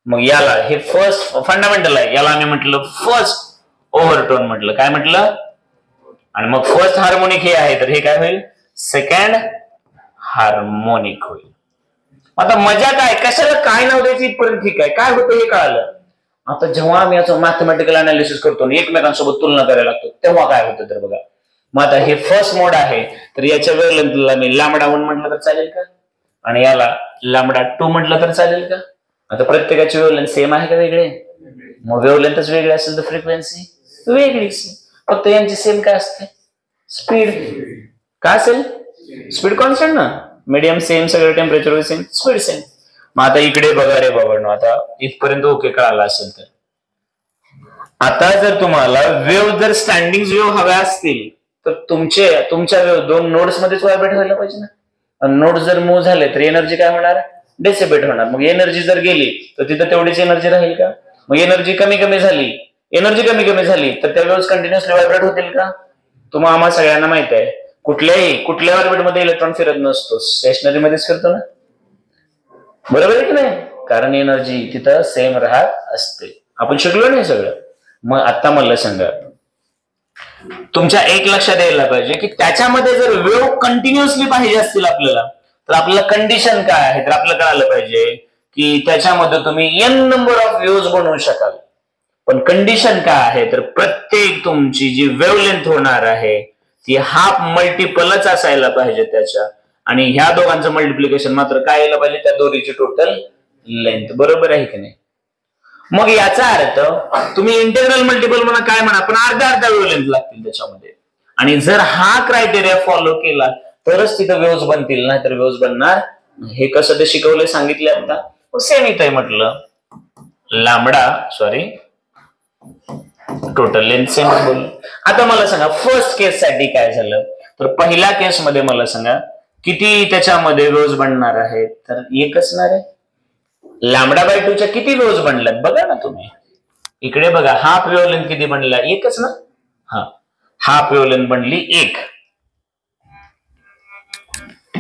मग याला हे फर्स्ट फंडामेंटल आहे, याला आम्ही म्हटलं फर्स्ट ओव्हरटोन म्हटलं. काय म्हटलं? आणि मग फर्स्ट हार्मोनिक हे आहे, तर हे काय होईल? सेकंड हार्मोनिक होईल. आता मजा काय, कशाला काय नाव द्यायचं इथपर्यंत ठीक आहे. काय होतं हे कळालं. आता जेव्हा आम्ही याचं मॅथमॅटिकल अनालिसिस करतो, एकमेकांसोबत तुलना करायला लागतो, तेव्हा काय होतं तर बघा. मग आता हे फर्स्ट मोड आहे, तर याच्या वेव्हलेंथला मी लॅम्बडा 1 म्हटलं तर चालेल का? आणि याला लॅम्बडा 2 म्हटलं तर चालेल का? आता प्रत्येकाची वेव्हलेंथ सेम आहे का वेगळे? मग वेव्हलेंथच वेगळी असेल तर फ्रिक्वेन्सी वेगळीच. फक्त यांची सेम काय असते? स्पीड. काय असेल? स्पीड कॉन्स्टंट ना. मीडियम सेम, सगळं टेम्परेचर सेम, स्पीड सेम. मग आता इकडे बघा रे बाबा, आता इथपर्यंत ओके कळालं असेल तर आता जर तुम्हाला वेव्ह जर स्टँडिंग वेव्ह हव्या असतील तर तुमच्या वेव्ह दोन नोड्स मध्येच व्हायब्रेट व्हायला पाहिजे ना. नोड जर मूव्ह झाले तर एनर्जी काय होणार? डेसिपेट होणार. मग एनर्जी जर गेली तर तिथं तेवढीच एनर्जी राहील का? मग एनर्जी कमी कमी झाली तर त्या वेव्ह कंटिन्युअसली व्हायब्रेट होतील का? तुम्हाला आम्हाला सगळ्यांना माहित आहे, कुठल्या ऑर्बिटमध्ये इलेक्ट्रॉन फिरत नसतो, स्टेशनरी मध्येच फिरतो ना. बरोबर आहे की नाही? कारण एनर्जी तिथं सेम राहत असते. आपण शिकलो नाही सगळं. मग आता मला सांगा, तुमच्या एक लक्षात यायला पाहिजे की त्याच्यामध्ये जर वेव्ह कंटिन्युअसली पाहिजे असतील आपल्याला, तर आपल्याला कंडिशन काय आहे तर आपल्याला कळालं पाहिजे की त्याच्यामध्ये तुम्ही n नंबर ऑफ वेव्हज बनवू शकाल. पण कंडिशन काय आहे तर प्रत्येक तुमची जी वेव्हलेंथ होणार आहे ती हाफ मल्टिपलच असायला पाहिजे त्याच्या. आणि ह्या दोघांचं मल्टिप्लिकेशन मात्र काय यायला पाहिजे? त्या दोरीची टोटल लेंथ. बरोबर आहे की नाही? मग याचा अर्थ तुम्ही इंटेग्रल मल्टिपल म्हणा, काय म्हणा, पण अर्धा वेव्हलेंथ लागतील त्याच्यामध्ये. आणि जर हा क्रायटेरिया फॉलो केला तरच तिथं वेव्हज बनतील, नाही तर वेव्हज बनणार. हे कसं ते शिकवलंय सांगितले आता. सेम इथं म्हटलं टोटल लेंथ सेम बोललो. आता मला सांगा फर्स्ट केस साठी काय झालं तर पहिल्या केस मध्ये मला सांगा किती त्याच्यामध्ये वेव्हज बनणार आहेत? तर एक असणार आहे. λ/2 च्या किती वेव्हज बनल्यात बघा ना तुम्ही. इकडे बघा हाफ वेव्हलेंथ किती बनला? एकच ना. हाफ वेव्हलेंथ बनली 1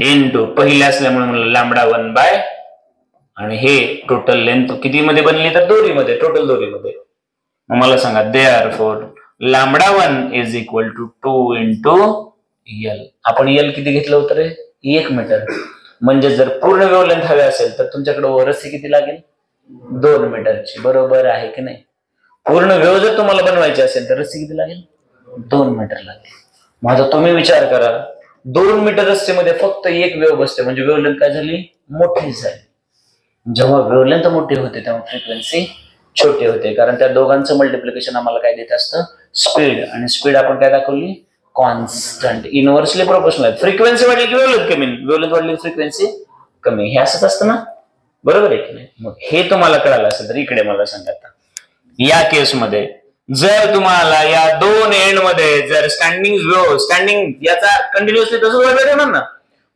इंटू पहिल्या असल्यामुळे म्हणलं λ1/, आणि हे टोटल लेंथ किती मध्ये बनली तर दोरीमध्ये, टोटल दोरीमध्ये. मग मला सांगा therefore λ1 is equal to 2 into L. आपण L किती घेतलं होतं रे? 1 मीटर. म्हणजे जर पूर्ण वेव्हलेंथ हवी असेल तर तुमच्याकडे रस्सी किती लागेल? 2 मीटरची. बरोबर आहे की नाही? पूर्ण वेव्ह जर तुम्हाला बनवायची असेल तर रस्सी किती लागेल? 2 मीटर लागेल. माझा तुम्ही विचार करा, 2 मीटर रस्सीमध्ये फक्त एक वेव्ह बसते, म्हणजे वेव्हलेंथ काय झाली? मोठी झाली. जेव्हा वेव्हलेंथ मोठी होते तेव्हा फ्रिक्वेन्सी छोटी होते, कारण त्या दोघांचं मल्टिप्लिकेशन आम्हाला काय देत असतं? स्पीड. आणि स्पीड आपण काय दाखवली? कॉन्स्टंट. इनव्हर्सली प्रोपोर्शनल आहे. फ्रिक्वेन्सी वाढली की वेव्हलेंथ कमी, वेव्हलेंथ वाढली फ्रिक्वेन्सी कमी. हे असंच असतं ना. बरोबर आहे की नाही? मग हे तुम्हाला कळालं असेल तर इकडे मला सांगा, आता या केसमध्ये जर तुम्हाला या दोन एंड मध्ये जर स्टँडिंग याचा कंटिन्युअसली तसंच व्हायब्रेट होणार ना.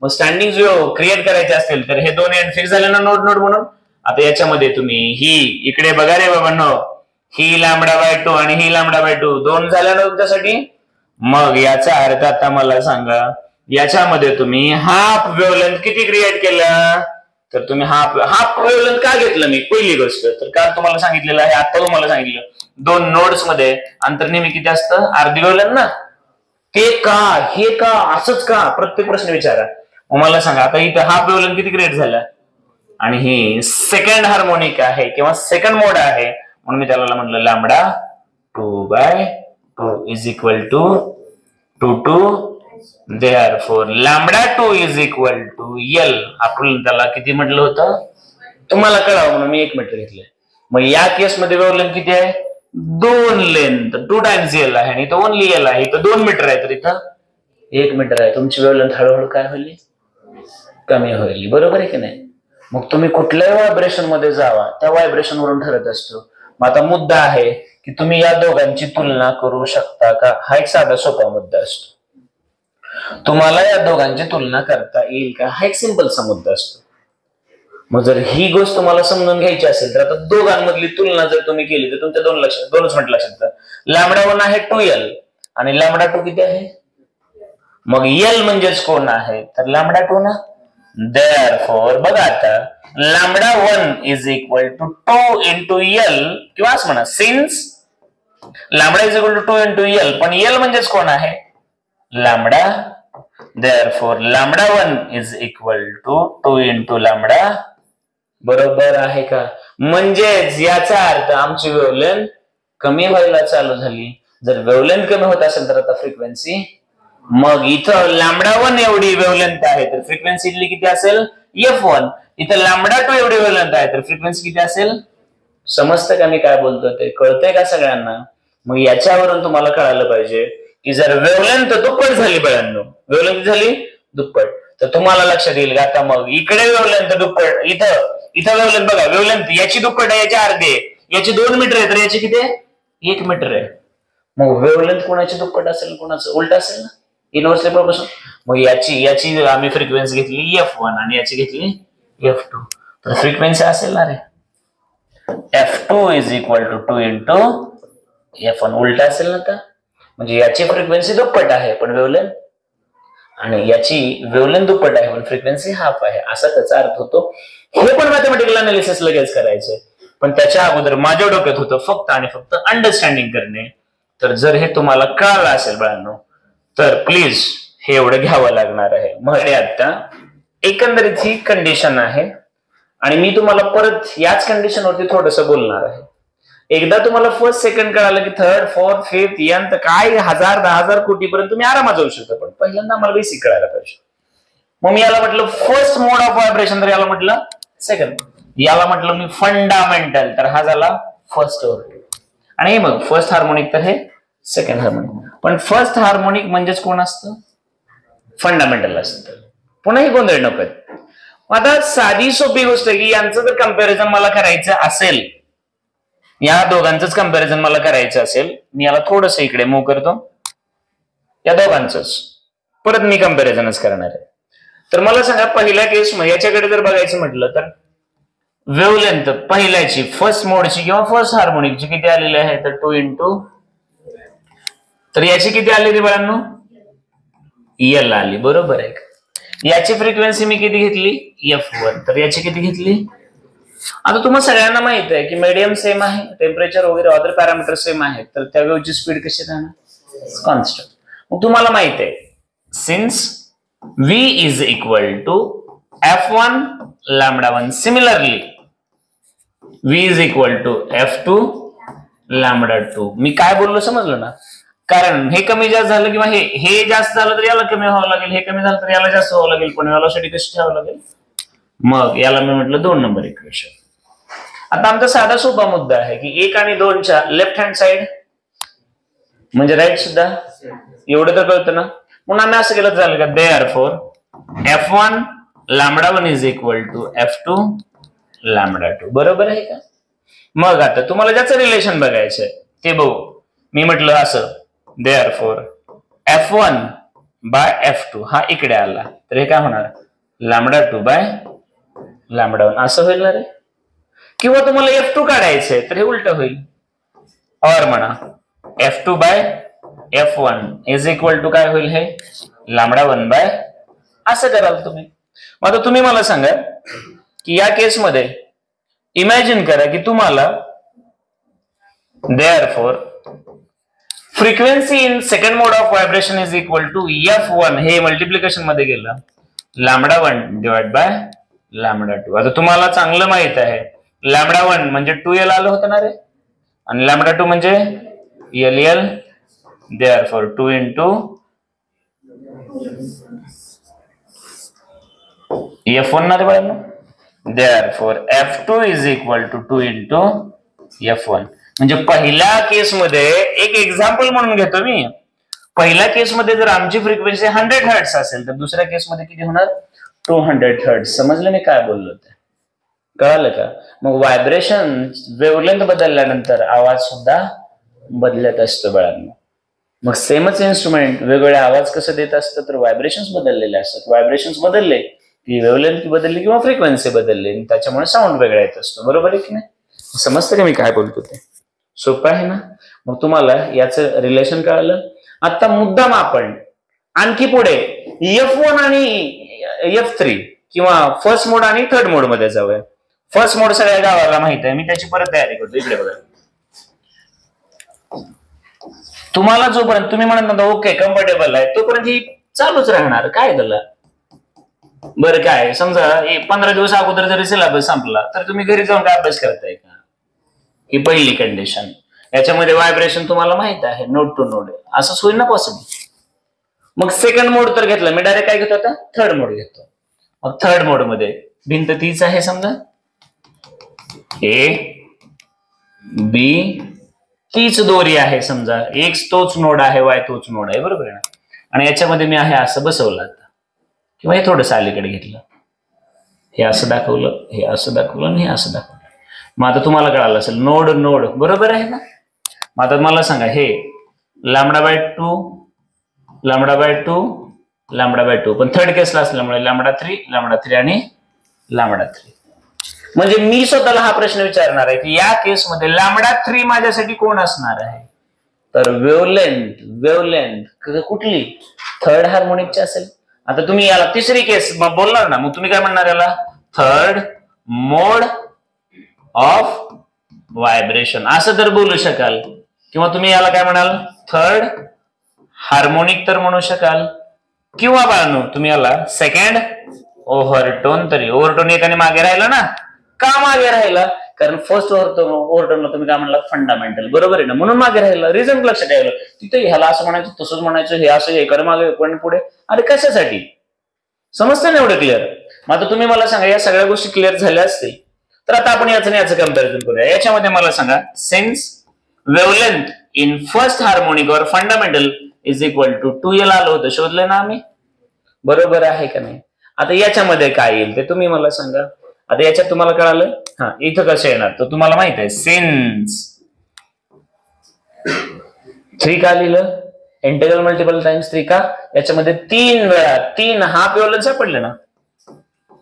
मग स्टँडिंग वेव्ह क्रिएट करायचे असतील तर हे दोन एंड फिक्स झाले ना नोड म्हणून. आता याच्यामध्ये तुम्ही ही इकडे बघा रे बाबांनो, ही λ/2 आणि ही λ/2 दोन झाल्या ना तुमच्यासाठी. मग याचा अर्थ आता मला सांगा, याच्यामध्ये तुम्ही हाफ वेव्हलेंथ किती क्रिएट केलं? तर तुम्ही हाफ वेव्हलेंथ का घेतलं मी? पहिली गोष्ट तर का तुम्हाला सांगितलेलं आहे, आता तुम्हाला सांगितलं दोन नोड्स मध्ये अंतर नेहमी किती असतं? अर्धी वेव्हलेंथ ना. ते का, हे का, असंच का? प्रत्येक प्रश्न विचारा. मला सांगा आता इथं हाफ वेव्हलेंथ किती क्रिएट झाला? आणि ही सेकंड हार्मोनिक आहे किंवा सेकंड मोड आहे, म्हणून मी त्याला म्हटलं lambda 2/2 is equal to 2 therefore lambda 2 is equal to L. आपण त्याला किती म्हटलं होतं तुम्हाला कळावं म्हणून मी 1 मीटर घेतलंय. मग या केसमध्ये वेव्हलेंथ किती आहे 2 लेंथ 2 टाइम्स L आहे आणि इथं ओनली L आहे. इथं 2 मीटर आहे तर इथं 1 मीटर आहे. तुमची वेव्हलेंथ हळूहळू काय होईल कमी होईल. बरोबर आहे की नाही. मग तुम्ही कुठल्याही व्हायब्रेशन मध्ये जावा त्या व्हायब्रेशन वरून ठरत असतो. मग आता मुद्दा आहे की तुम्ही या दोघांची तुलना करू शकता का हा एक साधा सोपा मुद्दा असतो. तुम्हाला या दोघांची तुलना करता येईल का हा एक सिंपलचा मुद्दा असतो. मग जर ही गोष्ट तुम्हाला समजून घ्यायची असेल तर आता दोघांमधली तुलना जर तुम्ही केली तर तुमच्या दोनच मिनिट लक्षात लॅमडा 1 आहे 2L आणि लॅमडा 2 किती आहे. मग L म्हणजेच कोण आहे तर लॅमडा 2 ना. Therefore बघा आता lambda 1 is equal to 2 into L किंवा असं म्हणा since lambda is equal to 2 into L पण L म्हणजेच कोण आहे lambda. Therefore lambda 1 is equal to 2 into lambda. बरोबर आहे का. म्हणजेच याचा अर्थ आमची वेव्हलेंथ कमी व्हायला चालू झाली. जर वेव्हलेंथ कमी होत असेल तर आता फ्रिक्वेन्सी मग इथं लॅमडा 1 एवढी वेव्हलेंथ आहे तर फ्रिक्वेन्सी इथली किती असेल F1. इथं लॅमडा 2 एवढी वेव्हलेंथ आहे तर फ्रिक्वेन्सी किती असेल. समजतं का मी काय बोलतोय ते कळतंय का सगळ्यांना. मग याच्यावरून तुम्हाला कळायला पाहिजे की जर वेव्हलेंथ दुप्पट झाली बाळांनो वेव्हलेंथ झाली दुप्पट तर तुम्हाला लक्षात येईल आता मग इकडे वेव्हलेंथ दुप्पट इथं वेव्हलेंथ बघा वेव्हलेंथ याची दुप्पट आहे याची अर्धी आहे याची 2 मीटर आहे तर याची किती आहे 1 मीटर आहे. मग वेव्हलेंथ कोणाची दुप्पट असेल कोणाचं उलट असेल ना इनव्हर्सली प्रोपोर्शनल. मग याची आम्ही फ्रिक्वेन्सी घेतली F1 आणि याची घेतली F2 तर फ्रिक्वेन्सी असेल ना रे F2 is equal to 2 into F1 उलट असेल ना. तर म्हणजे याची फ्रिक्वेन्सी दुप्पट आहे पण वेव्हलेंथ आणि याची वेव्हलेंथ दुप्पट आहे पण फ्रिक्वेन्सी हाफ आहे असा त्याचा अर्थ होतो. हे पण मॅथमॅटिकल अनालिसिस लगेच करायचंय पण त्याच्या अगोदर माझ्या डोक्यात होतं फक्त आणि फक्त अंडरस्टँडिंग करणे. तर जर हे तुम्हाला कळालं असेल बाळांनो तर प्लीज हे एवढं घ्यावं लागणार आहे. मग आता एकंदरीत ही कंडिशन आहे आणि मी तुम्हाला परत याच कंडिशनवरती थोडस बोलणार आहे. एकदा तुम्हाला फर्स्ट सेकंड कळालं की थर्ड फोर्थ फिफ्थ यंत काय 1000 10,000 कोटीपर्यंत तुम्ही आरामात जाऊ शकता पण पहिल्यांदा आम्हाला बेसिक कळायला पाहिजे. मग मी याला म्हटलं फर्स्ट मोड ऑफ व्हायब्रेशन तर याला म्हटलं सेकंड याला म्हटलं मी फंडामेंटल तर हा झाला फर्स्ट ऑर्डर आणि मग फर्स्ट हार्मोनिक तर हे सेकंड हार्मोनिक. पण फर्स्ट हार्मोनिक म्हणजेच कोण असतं फंडामेंटल असतं. पुन्हा ही गोंधळ नको. आता साधी सोपी गोष्ट की यांचं जर कंपॅरिझन मला करायचं असेल या दोघांचंच कंपॅरिझन मला करायचं असेल मी याला थोडस इकडे मूव करतो या दोघांचंच परत मी कंपॅरिझनच करणार आहे. तर मला सांगा पहिल्या केस मध्ये याच्याकडे जर बघायचं म्हटलं तर वेव्हलेंथ पहिल्याची फर्स्ट मोडची किंवा फर्स्ट हार्मोनिकची किती आलेली आहे तर 2 इंटू तर याची किती आलेली बाळांनो L आली. बरोबर आहे. याची फ्रिक्वेन्सी मी किती घेतली F1 तर याची किती घेतली. आता तुम्हाला सगळ्यांना माहित आहे की मीडियम सेम आहे टेम्परेचर वगैरे अदर पॅरामीटर सेम आहेत तर त्या वेव्हची स्पीड कशी राहणार कॉन्स्टंट. मग तुम्हाला माहित आहे since V is equal to F1 lambda 1 similarly V is equal to F2 lambda 2. मी काय बोललो समजलं ना. कारण हे कमी जास्त झालं किंवा हे जास्त झालं तर याला कमी व्हावं लागेल हे कमी झालं तर याला जास्त व्हावं लागेल पण व्हेलॉसिटी कशी ठेवावं लागेल मग याला मी म्हटलं 2 नंबर इक्वेशन. आता आमचा साधा सोपा मुद्दा आहे की 1 आणि 2 च्या लेफ्ट हँड साइड म्हणजे राईट सुद्धा एवढं तर कळतं ना. म्हणून आम्ही असं केलं झालं का therefore F1 lambda 1 is equal to F2 lambda 2. बरोबर आहे का. मग आता तुम्हाला ज्याचं रिलेशन बघायचंय ते बघू. मी म्हटलं असं therefore F1 बाय F2 हा इकडे आला तर हे काय होणार लॅमडा 2 बाय लॅमडा 1 असं होईल ना रे. किंवा तुम्हाला F2 काढायचंय तर हे उलट होईल और म्हणा F2 bye F1 is equal to काय होईल हे लॅमडा 1 बाय असं कराल तुम्ही. मग आता तुम्ही मला सांगा की या केस मध्ये इमॅजिन करा की तुम्हाला therefore frequency in second mode of vibration is equal to F1 हे मल्टिप्लिकेशन मध्ये गेलं लॅमडा 1 डिवाइड बाय लॅमडा 2. आता तुम्हाला चांगलं माहित आहे लॅमडा 1 म्हणजे 2L आलं होतं ना रे आणि लॅमडा 2 म्हणजे L L, therefore 2 into F1 ना रे बाळांनो, therefore F2 is equal to 2 into F1. म्हणजे पहिल्या केसमध्ये एक एक्झाम्पल म्हणून घेतो मी. पहिल्या केसमध्ये जर आमची फ्रिक्वेन्सी 100 हर्ट्स असेल तर दुसऱ्या केसमध्ये किती होणार? 200 हर्ट्स. समजलं मी काय बोललो ते? कळालं का? मग व्हायब्रेशन वेव्हलेंथ बदलल्यानंतर आवाज सुद्धा बदलत असतो बाळांनो. मग सेमच इन्स्ट्रुमेंट वेगवेगळे आवाज कसं देत असतं तर व्हायब्रेशन्स बदललेले असतात. व्हायब्रेशन्स बदलले की वेव्हलेंथ बदलली किंवा फ्रिक्वेन्सी बदलली, त्याच्यामुळे साऊंड वेगळा येत असतो. बरोबर आहे की नाही? समजतं का मी काय बोलतो ते? सोपं आहे ना? मग तुम्हाला याचं रिलेशन कळालं. आता मुद्दाम आपण आणखी पुढे F1 आणि F3 किंवा फर्स्ट मोड आणि थर्ड मोड मध्ये जाऊया. फर्स्ट मोड सगळ्या गावाला माहित आहे, मी त्याची परत तयारी करतो. इकडे बघा, तुम्हाला जोपर्यंत तुम्ही म्हणत नव्हता ओके कम्फर्टेबल आहे तोपर्यंत ही चालूच राहणार. काय झालं बरं? काय समजा 15 दिवस अगोदर जरी सिलेबस संपला तर तुम्ही घरी जाऊन काय अभ्यास करताय का? ही पहिली कंडिशन. याच्यामध्ये व्हायब्रेशन तुम्हाला माहित आहे, नोड टू नोड. असंच होईल ना पॉसिबल. मग सेकंड मोड तर घेतला मी, डायरेक्ट काय घेतो आता? थर्ड मोड घेतो. मग थर्ड मोड मध्ये भिंत तीच आहे, समजा ए बी तीच दोरी आहे, समजा एक्स तोच नोड आहे, वाय तोच नोड आहे. बरोबर आहे ना? आणि याच्यामध्ये मी आहे असं बसवलं आता, किंवा हे थोडंसं अलीकडे घेतलं, हे असं दाखवलं, हे असं दाखवलं आणि हे असं दाखवलं. मग आता तुम्हाला कळालं असेल नोड नोड. बरोबर आहे ना? मग आता मला सांगा, हे lambda by 2 lambda by 2 lambda by 2, पण थर्ड केसला असल्यामुळे लॅम्बडा 3 आणि लॅम्बडा 3. म्हणजे मी स्वतःला हा प्रश्न विचारणार आहे की या केसमध्ये लॅम्बडा 3 माझ्यासाठी कोण असणार आहे? तर वेव्हलेंथ कुठली? थर्ड हार्मोनिकची असेल. आता तुम्ही याला तिसरी केस बोलणार ना, मग तुम्ही काय म्हणणार याला? थर्ड मोड ऑफ व्हायब्रेशन असं तर बोलू शकाल, किंवा तुम्ही याला काय म्हणाल? थर्ड हार्मोनिक तर म्हणू शकाल, किंवा बाळांनो तुम्ही याला सेकंड ओव्हरटोन तरी. ओव्हरटोन एकाने मागे राहिला ना. का मागे राहिला? कारण फर्स्ट ओव्हरटोनला तुम्ही काय म्हणला? फंडामेंटल. बरोबर आहे ना? म्हणून मागे राहिला. रिझन लक्षात ठेवलं. तिथे ह्याला असं म्हणायचं, तसंच म्हणायचं, हे असं हे कर मागे पण पुढे. अरे कशासाठी? समजतं ना एवढं क्लिअर? मग आता तुम्ही मला सांगा, या सगळ्या गोष्टी क्लिअर झाल्या असतील तर आता आपण याचं आणि याचं कम्पॅरिझन करूया. याच्यामध्ये मला सांगा, since wavelength in first harmonic और fundamental is equal to 2L आलं होतं, शोधलं ना आम्ही. बरोबर आहे का नाही? आता याच्यामध्ये काय येईल ते तुम्ही मला सांगा. आता याच्यात तुम्हाला कळालं. हा, इथं कसं येणार तर तुम्हाला माहित आहे. सिन्स 3 का लिहिलं? इंटेग्रल मल्टिपल टाइम्स 3 का? याच्यामध्ये 3 वेळा 3 हाफ वेव्हलेंथ सापडले ना,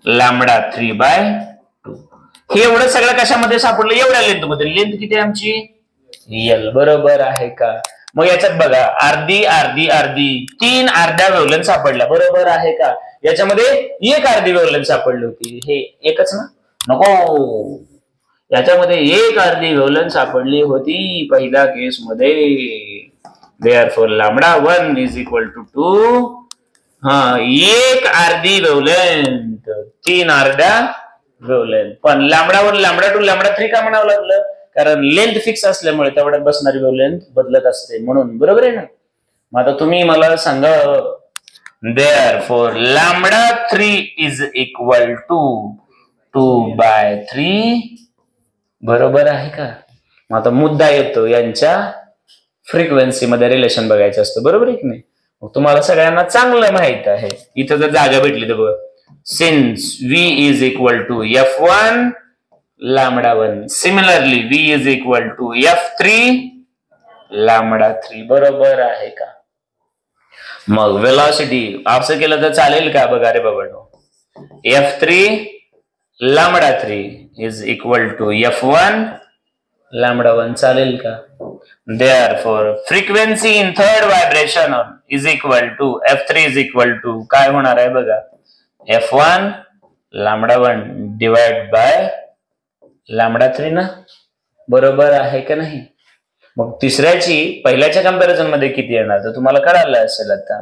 लॅम्बडा 3/2. हे एवढं सगळं कशामध्ये सापडलं? एवढ्या लेंथ मध्ये. लेंथ किती आहे आमची? एल. बरोबर आहे का? मग याच्यात बघा, अर्धी अर्धी अर्धी 3 अर्ध्या वेव्हलेंथ सापडल्या. बरोबर आहे का? याच्यामध्ये एक अर्धी वेव्हलेंथ सापडली होती. हे एकच ना? नको, याच्यामध्ये एक अर्धी वेव्हलेंथ सापडली होती पहिल्या केस मध्ये. Therefore lambda 1 is equal to 2. हा, एक अर्धी वेव्हलेंथ, 3 अर्ध्या वेव्हलेंथ. पण लॅम्बडा 1 लॅम्बडा 2 लॅम्बडा 3 का म्हणावं लागलं? कारण लेंथ फिक्स असल्यामुळे तेवढ्यात बसणारी वेव्हलेंथ बदलत असते म्हणून. बरोबर आहे ना? मग आता तुम्ही मला सांगा, therefore lambda 3 is equal to 2/3. बरोबर आहे का? मग आता मुद्दा येतो, यांच्या फ्रिक्वेन्सी मध्ये रिलेशन बघायचं असतं. बरोबर आहे की नाही? मग तुम्हाला सगळ्यांना चांगलं माहित आहे, इथं जर जागा भेटली तर बघ, since V is equal to F1 lambda 1, similarly V is equal to F3 lambda 3. बरोबर आहे का? मग वेलॉसिटी असं केलं तर चालेल का? बघा रे बाबा, F3 lambda 3 is equal to F1 lambda 1 चालेल का? Therefore frequency in third vibration is equal to F3 is equal to काय होणार आहे बघा, F1 lambda 1 divide by lambda 3 ना. बरोबर आहे का नाही? मग तिसऱ्याची पहिल्याच्या कंपॅरिझन मध्ये किती येणार तर तुम्हाला कळालं असेल आता.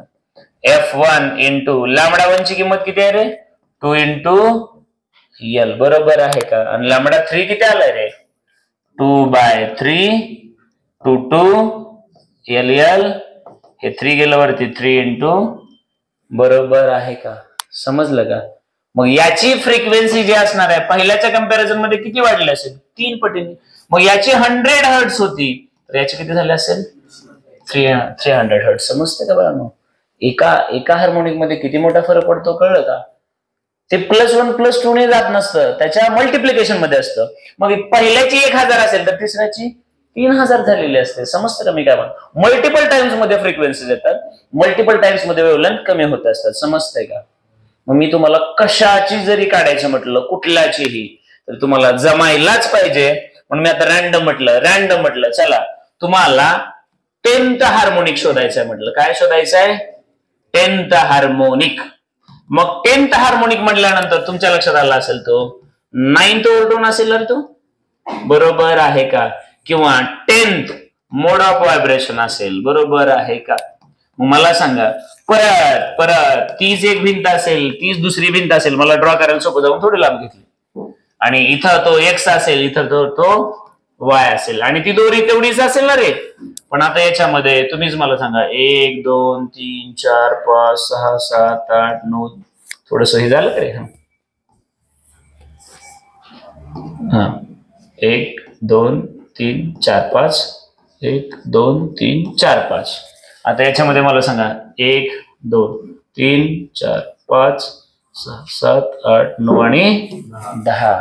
F1 इंटू लॅम्बडा 1 ची किंमत किती आहे रे? 2 इंटू L. बरोबर आहे का? आणि लॅम्बडा 3 किती आलाय रे? 2/3 2 2 LL हे 3 गेलं वरती 3 इंटू बरोबर आहे का? समजलं का? मग याची फ्रिक्वेन्सी जी असणार आहे पहिल्याच्या कंपॅरिझन मध्ये किती वाढली असेल? 3 पटीने. मग याची 100 हर्ट्स होती तर याची किती झाले असेल? 300 हर्ट्स. समजते का बाळांनो? एका हार्मोनिक मध्ये किती मोठा फरक पडतो कळलं का? ते +1 +2 ने जात नसतं, त्याच्या मल्टिप्लिकेशन मध्ये असतं. मग पहिल्याची 1000 असेल तर तिसऱ्याची 3000 झालेली असते. समजतं का मी काय म्हणतो? मल्टिपल टाइम्स मध्ये फ्रिक्वेन्सी येतात, मल्टिपल टाइम्स मध्ये वेव्हलेंथ कमी होत असतात. समजतंय का? मग मी तुम्हाला कशाची जरी काढायचं म्हटलं कुठल्याचीही तर तुम्हाला जमायलाच पाहिजे. म्हणून मी आता रॅन्डम म्हटलं चला तुम्हाला 10th हार्मोनिक शोधायचंय म्हटलं. काय शोधायचंय? 10th harmonic. मग 10th हार्मोनिक म्हटल्यानंतर तुमच्या लक्षात आला असेल तो 9th ओव्हरटोन असेल तर तो बरोबर आहे का? किंवा 10th मोड ऑफ व्हायब्रेशन असेल. बरोबर आहे का? मग मला सांगा परत तीच एक भिंत असेल, तीच दुसरी भिंत असेल. मला ड्रॉ करायला सोपं जाऊन थोडी लांब घेतली. आणि इथं तो एक्स असेल, इथं तो वाय असेल आणि ती दोरी तेवढीच असेल ना रे. पण आता याच्यामध्ये तुम्हीच मला सांगा 1 2 3 4 5 6 7 8 9 थोडस हे झालं का रे? हा 1 2 3 4 5 1 2 3 4 5. आता याच्यामध्ये मला सांगा 1 2 3 4 5 6 7 8 9 आणि 10.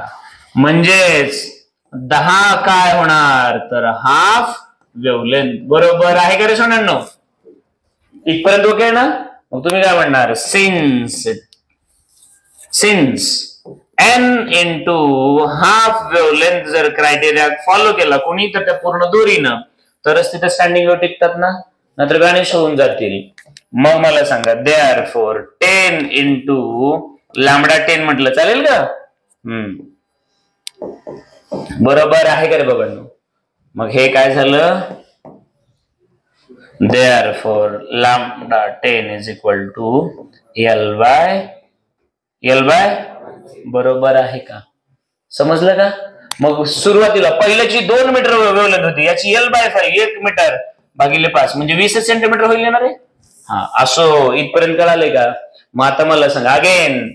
म्हणजेच 10 काय होणार तर हाफ वेव्हलेंथ. बरोबर आहे का रे सोन्यांनो? इथपर्यंत ओके ना? मग तुम्ही काय म्हणणार? Since n into half wavelength जर क्रायटेरिया फॉलो केला कोणी तर त्या पूर्ण दोरीनं तरच तिथे स्टँडिंग वेव्ह टिकतात ना, नाहीतर गाणेश होऊन जातील. मग मला सांगा देअरफॉर 10 इंटू लॅम्बडा 10 म्हटलं चालेल का? बरोबर आहे का रे बाबांनो? मग हे काय झालं? Therefore lambda 10 is equal to L by बरोबर आहे का? समजलं का? मग सुरुवातीला पहिल्याची 2 मीटर वेव्हलेंथ होती, याची L/5 1 मीटर भागिले 5 म्हणजे 20 सेंटीमीटर होईल ना रे. हा असो इथपर्यंत कळालंय का? मग आता मला सांगा again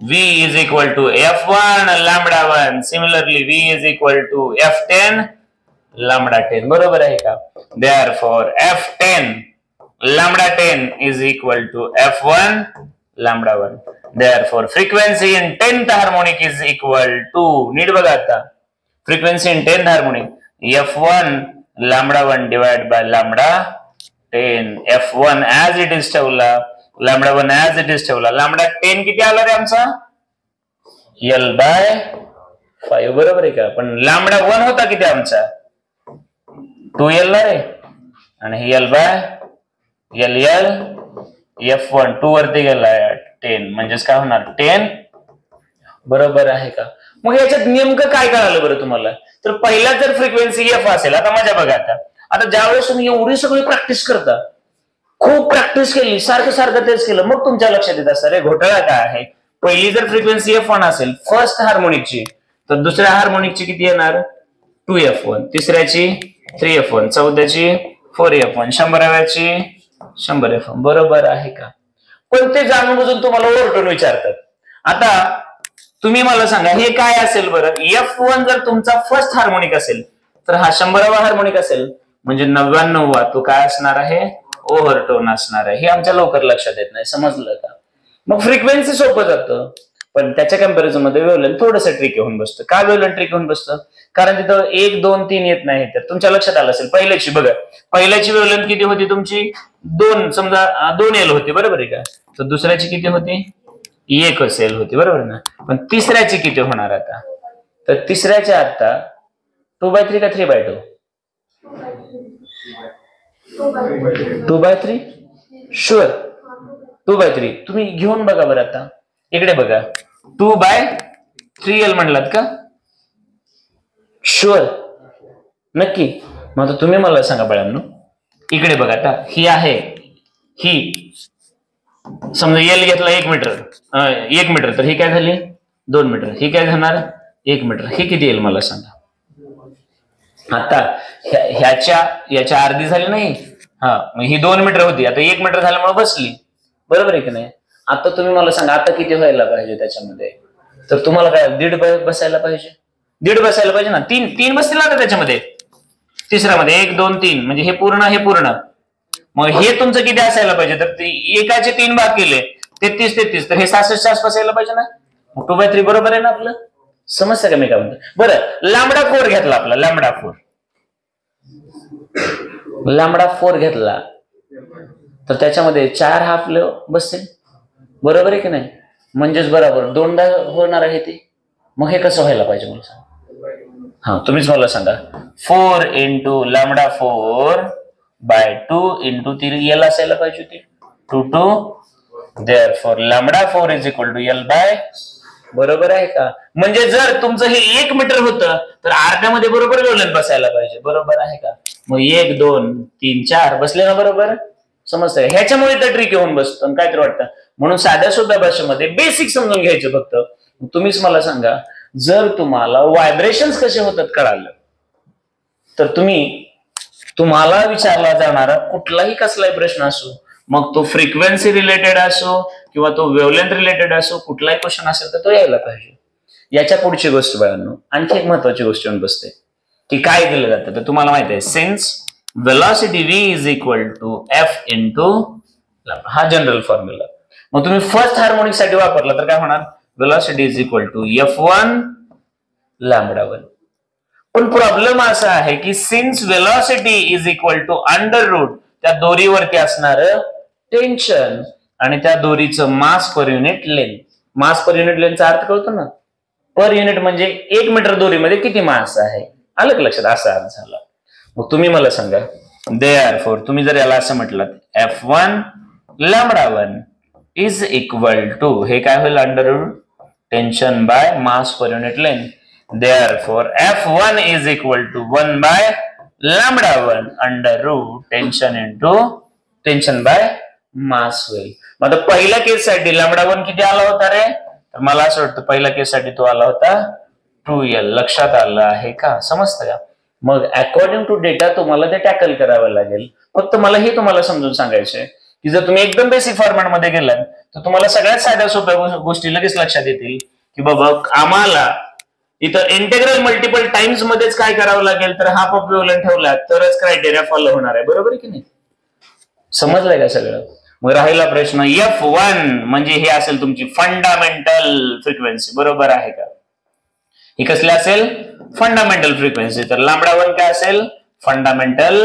V is equal to F1 lambda 1. Similarly, V is equal to F10 lambda 10. बरोबर आहे का? Therefore, F10 lambda 10 is equal to F1 lambda 1. Therefore, frequency in 10th harmonic is equal to नीट बघा आता frequency in 10th harmonic F1 lambda 1 divided by lambda 10. F1 as it is ठेवला, lambda 1 as it is ठेवला. Lambda 10 किती आला रे आमचा? L/5. बरोबर आहे का? पण लॅम्बडा 1 होता किती आमचा? 2L ना रे. आणि हे LL F1 2 वरती गेला 10 म्हणजेच काय होणार 10. बरोबर आहे का? मग याच्यात नेमकं काय कळालं बरं तुम्हाला? तर पहिला जर फ्रिक्वेन्सी F असेल, आता माझ्या बघा आता ज्यावेळेस तुम्ही एवढी सगळी प्रॅक्टिस करता, खूप प्रॅक्टिस केली, सारखं तेच केलं, मग तुमच्या लक्षात येत असतं रे घोटाळा काय आहे. पहिली जर फ्रिक्वेन्सी F1 असेल फर्स्ट हार्मोनिकची तर दुसऱ्या हार्मोनिकची किती येणार? 2F1, तिसऱ्याची 3F1, चौथ्याची 4F1, 100व्याची 100F1. बरोबर आहे का? पण ते जाणून बुजून तुम्हाला ओव्हरटोन विचारतात. आता तुम्ही मला सांगा हे काय असेल बरं? F1 जर तुमचा फर्स्ट हार्मोनिक असेल तर हा 100वा हार्मोनिक असेल म्हणजे 99वा तो काय असणार आहे? ओव्हरटोन असणार आहे. हे आमच्या लवकर लक्षात येत नाही. समजलं का? मग फ्रिक्वेन्सी सोपं जातं, पण त्याच्या कम्पॅरिझन मध्ये वेव्हलेंथ थोडंसं ट्रिकी होऊन बसतं. का वेव्हलेंथ ट्रिकी होऊन बसतं? कारण तिथं 1 2 3 येत नाही. तर तुमच्या लक्षात आलं असेल पहिल्याची बघा, पहिल्याची वेव्हलेंथ किती होती तुमची? 2 समजा 2L होती. बरोबर आहे का? तर दुसऱ्याची किती होती? 1L होती. बरोबर ना? पण तिसऱ्याची किती होणार आता? तर तिसऱ्याच्या आता 2/3 का 3/2? 2/3 शुअर. 2/3 तुम्ही घेऊन बघा बरं. आता इकडे बघा 2/3L म्हणलात का? शुअर नक्की? मग आता तुम्ही मला सांगा बाळांनो, इकडे बघा आता ही आहे, ही समजा L घेतला 1 मीटर तर ही काय झाली 2 मीटर, ही काय झाणार 1 मीटर. ही किती येईल मला सांगा? आता याच्या अर्धी झाली नाही, हा ही 2 मीटर होती, आता 1 मीटर झाल्यामुळे बसली, बरोबर आहे की नाही? आता तुम्ही मला सांगा आता किती व्हायला पाहिजे त्याच्यामध्ये? तर तुम्हाला काय 1.5 बसायला पाहिजे, 1.5 बसायला पाहिजे ना. 3 बसतील ना त्याच्यामध्ये, तिसऱ्यामध्ये 1 2 3 म्हणजे हे पूर्ण. मग हे तुमचं किती असायला पाहिजे? तर एकाचे 3 भाग केले 33, तर हे 66 आसपास यायला पाहिजे ना. 2/3 बरोबर आहे ना आपलं? समजतं का मी काय म्हणतो? बरं, लांबडा 4 घेतला आपला, लांबडा 4 घेतला तर त्याच्यामध्ये 4 हाफ बसतील, बरोबर आहे की नाही? म्हणजेच बरोबर 2दा होणार आहे ते. मग हे कसं व्हायला पाहिजे मला सांगा? हा तुम्हीच मला सांगा. 4 into लॅमडा 4/2 into 3 L असायला पाहिजे होती, 2 2 therefore lambda 4 is equal to L by, बरोबर आहे का? म्हणजे जर तुमचं हे 1 मीटर होतं तर अर्ध्यामध्ये बरोबर वेव्हलेंथ बसायला पाहिजे, बरोबर आहे का? मग 1 2 3 4 बसले ना, बरोबर? समजतंय? ह्याच्यामुळे तर ट्रिक येऊन बसतं काय तर वाटतं. म्हणून साध्या सोप्या भाषेमध्ये बेसिक समजून घ्यायचे फक्त. तुम्हीच मला सांगा, जर तुम्हाला व्हायब्रेशन्स कसे होतात कळालं तर तुम्हाला विचारला जाणारा कुठलाही कसलाही प्रश्न असो, मग तो फ्रिक्वेन्सी रिलेटेड असो किंवा तो वेव्हलेंथ रिलेटेड असो, कुठलाही क्वेश्चन असेल तर तो यायला पाहिजे. याच्या पुढची गोष्ट बाळांनो, आणखी एक महत्वाची गोष्ट येऊन बसते की काय दिलं जातं. तर तुम्हाला माहिती आहे, since velocity v is equal to f into lambda, हा जनरल फॉर्म्युला. मग तुम्ही फर्स्ट हार्मोनिक साठी वापरला तर काय होणार? Velocity is equal to f1 lambda 1. पण प्रॉब्लेम असा आहे की since velocity is equal to under root त्या दोरीवरती असणार टेन्शन आणि त्या दोरीचं mass per unit length. Mass per unit लेंथचा अर्थ कळतो ना? पर युनिट म्हणजे 1 मीटर दोरीमध्ये किती मास आहे, आलं का लक्षात? असा अर्थ झाला. मग तुम्ही मला सांगा, देअरफॉर तुम्ही जर याला असं म्हटलं f1 lambda 1 is equal to, हे काय होईल? Under root tension by mass per unit length. Therefore, F1 is equal to 1 by lambda 1 under root tension into tension by mass होईल. मग पहिल्या केस साठी लॅम्बडा 1 किती आला होता रे? तर मला असं वाटतं पहिल्या केस साठी तो आला होता 2L. लक्षात आलं आहे का? समजतं का? मग अकॉर्डिंग टू डेटा तुम्हाला ते टॅकल करावं लागेल. फक्त मला हे तुम्हाला समजून सांगायचंय की जर तुम्ही एकदम बेसिक फॉर्मॅट मध्ये गेलात तर तुम्हाला सगळ्यात साध्या सोप्या गोष्टी लगेच लक्षात येतील की बाबा आम्हाला इथं इंटेग्रल मल्टिपल टाइम्स मध्येच काय करावं लागेल, तर हाफ ऑफ वेव्हलेंथ ठेवला तरच क्रायटेरिया फॉलो होणार आहे, बरोबर आहे की नाही? समजलंय का सगळं? मग राहिला प्रश्न F1 म्हणजे हे असेल तुमची फंडामेंटल फ्रिक्वेन्सी, बरोबर आहे का? ही कसली असेल? Fundamental frequency. तर लॅम्बडा 1 काय असेल? फंडामेंटल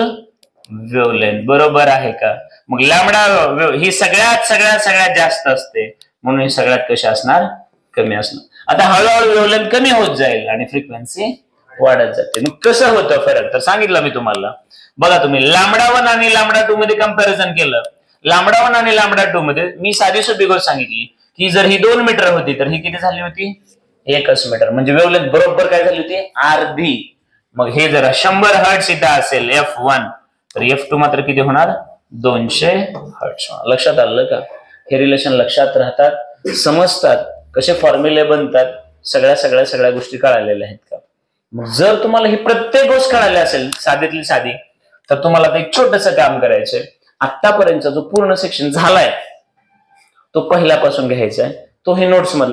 वेव्हलेंथ, बरोबर आहे का? मग लॅम्बडा ही सगळ्यात जास्त असते, म्हणून ही सगळ्यात कशी असणार? कमी असणार. आता हळूहळू वेव्हलेंथ कमी होत जाईल आणि फ्रिक्वेन्सी वाढत जाते. मग कसं होतं फरक? तर सांगितलं मी तुम्हाला. बघा तुम्ही लॅम्बडा 1 आणि लॅम्बडा 2 मध्ये कंपॅरिझन केलं. लॅम्बडा 1 आणि लॅम्बडा 2 मध्ये मी साधी सोपी गोष्ट सांगितली की जर ही 2 मीटर होती तर ही किती झाली होती? 1 मीटर. म्हणजे वेव्हलेंथ बरोबर काय झाली होती? अर्धी. मग हे जर 100 हर्ट्झ इथं असेल F1 तर F2 मात्र किती होणार? 200 हर्ट्झ. लक्षात आलं का? हे रिलेशन लक्षात राहतात, समजतात, कसे फॉर्म्युले बनतात, सगळ्या गोष्टी कळालेल्या आहेत का? मग जर तुम्हाला ही प्रत्येक गोष्ट कळाली असेल साधीतली साधी तर तुम्हाला एक छोटस काम करायचंय. आतापर्यंतचा जो पूर्ण सेक्शन झालाय तो पहिल्यापासून घ्यायचा आहे, तो ही नोट्स मध्ये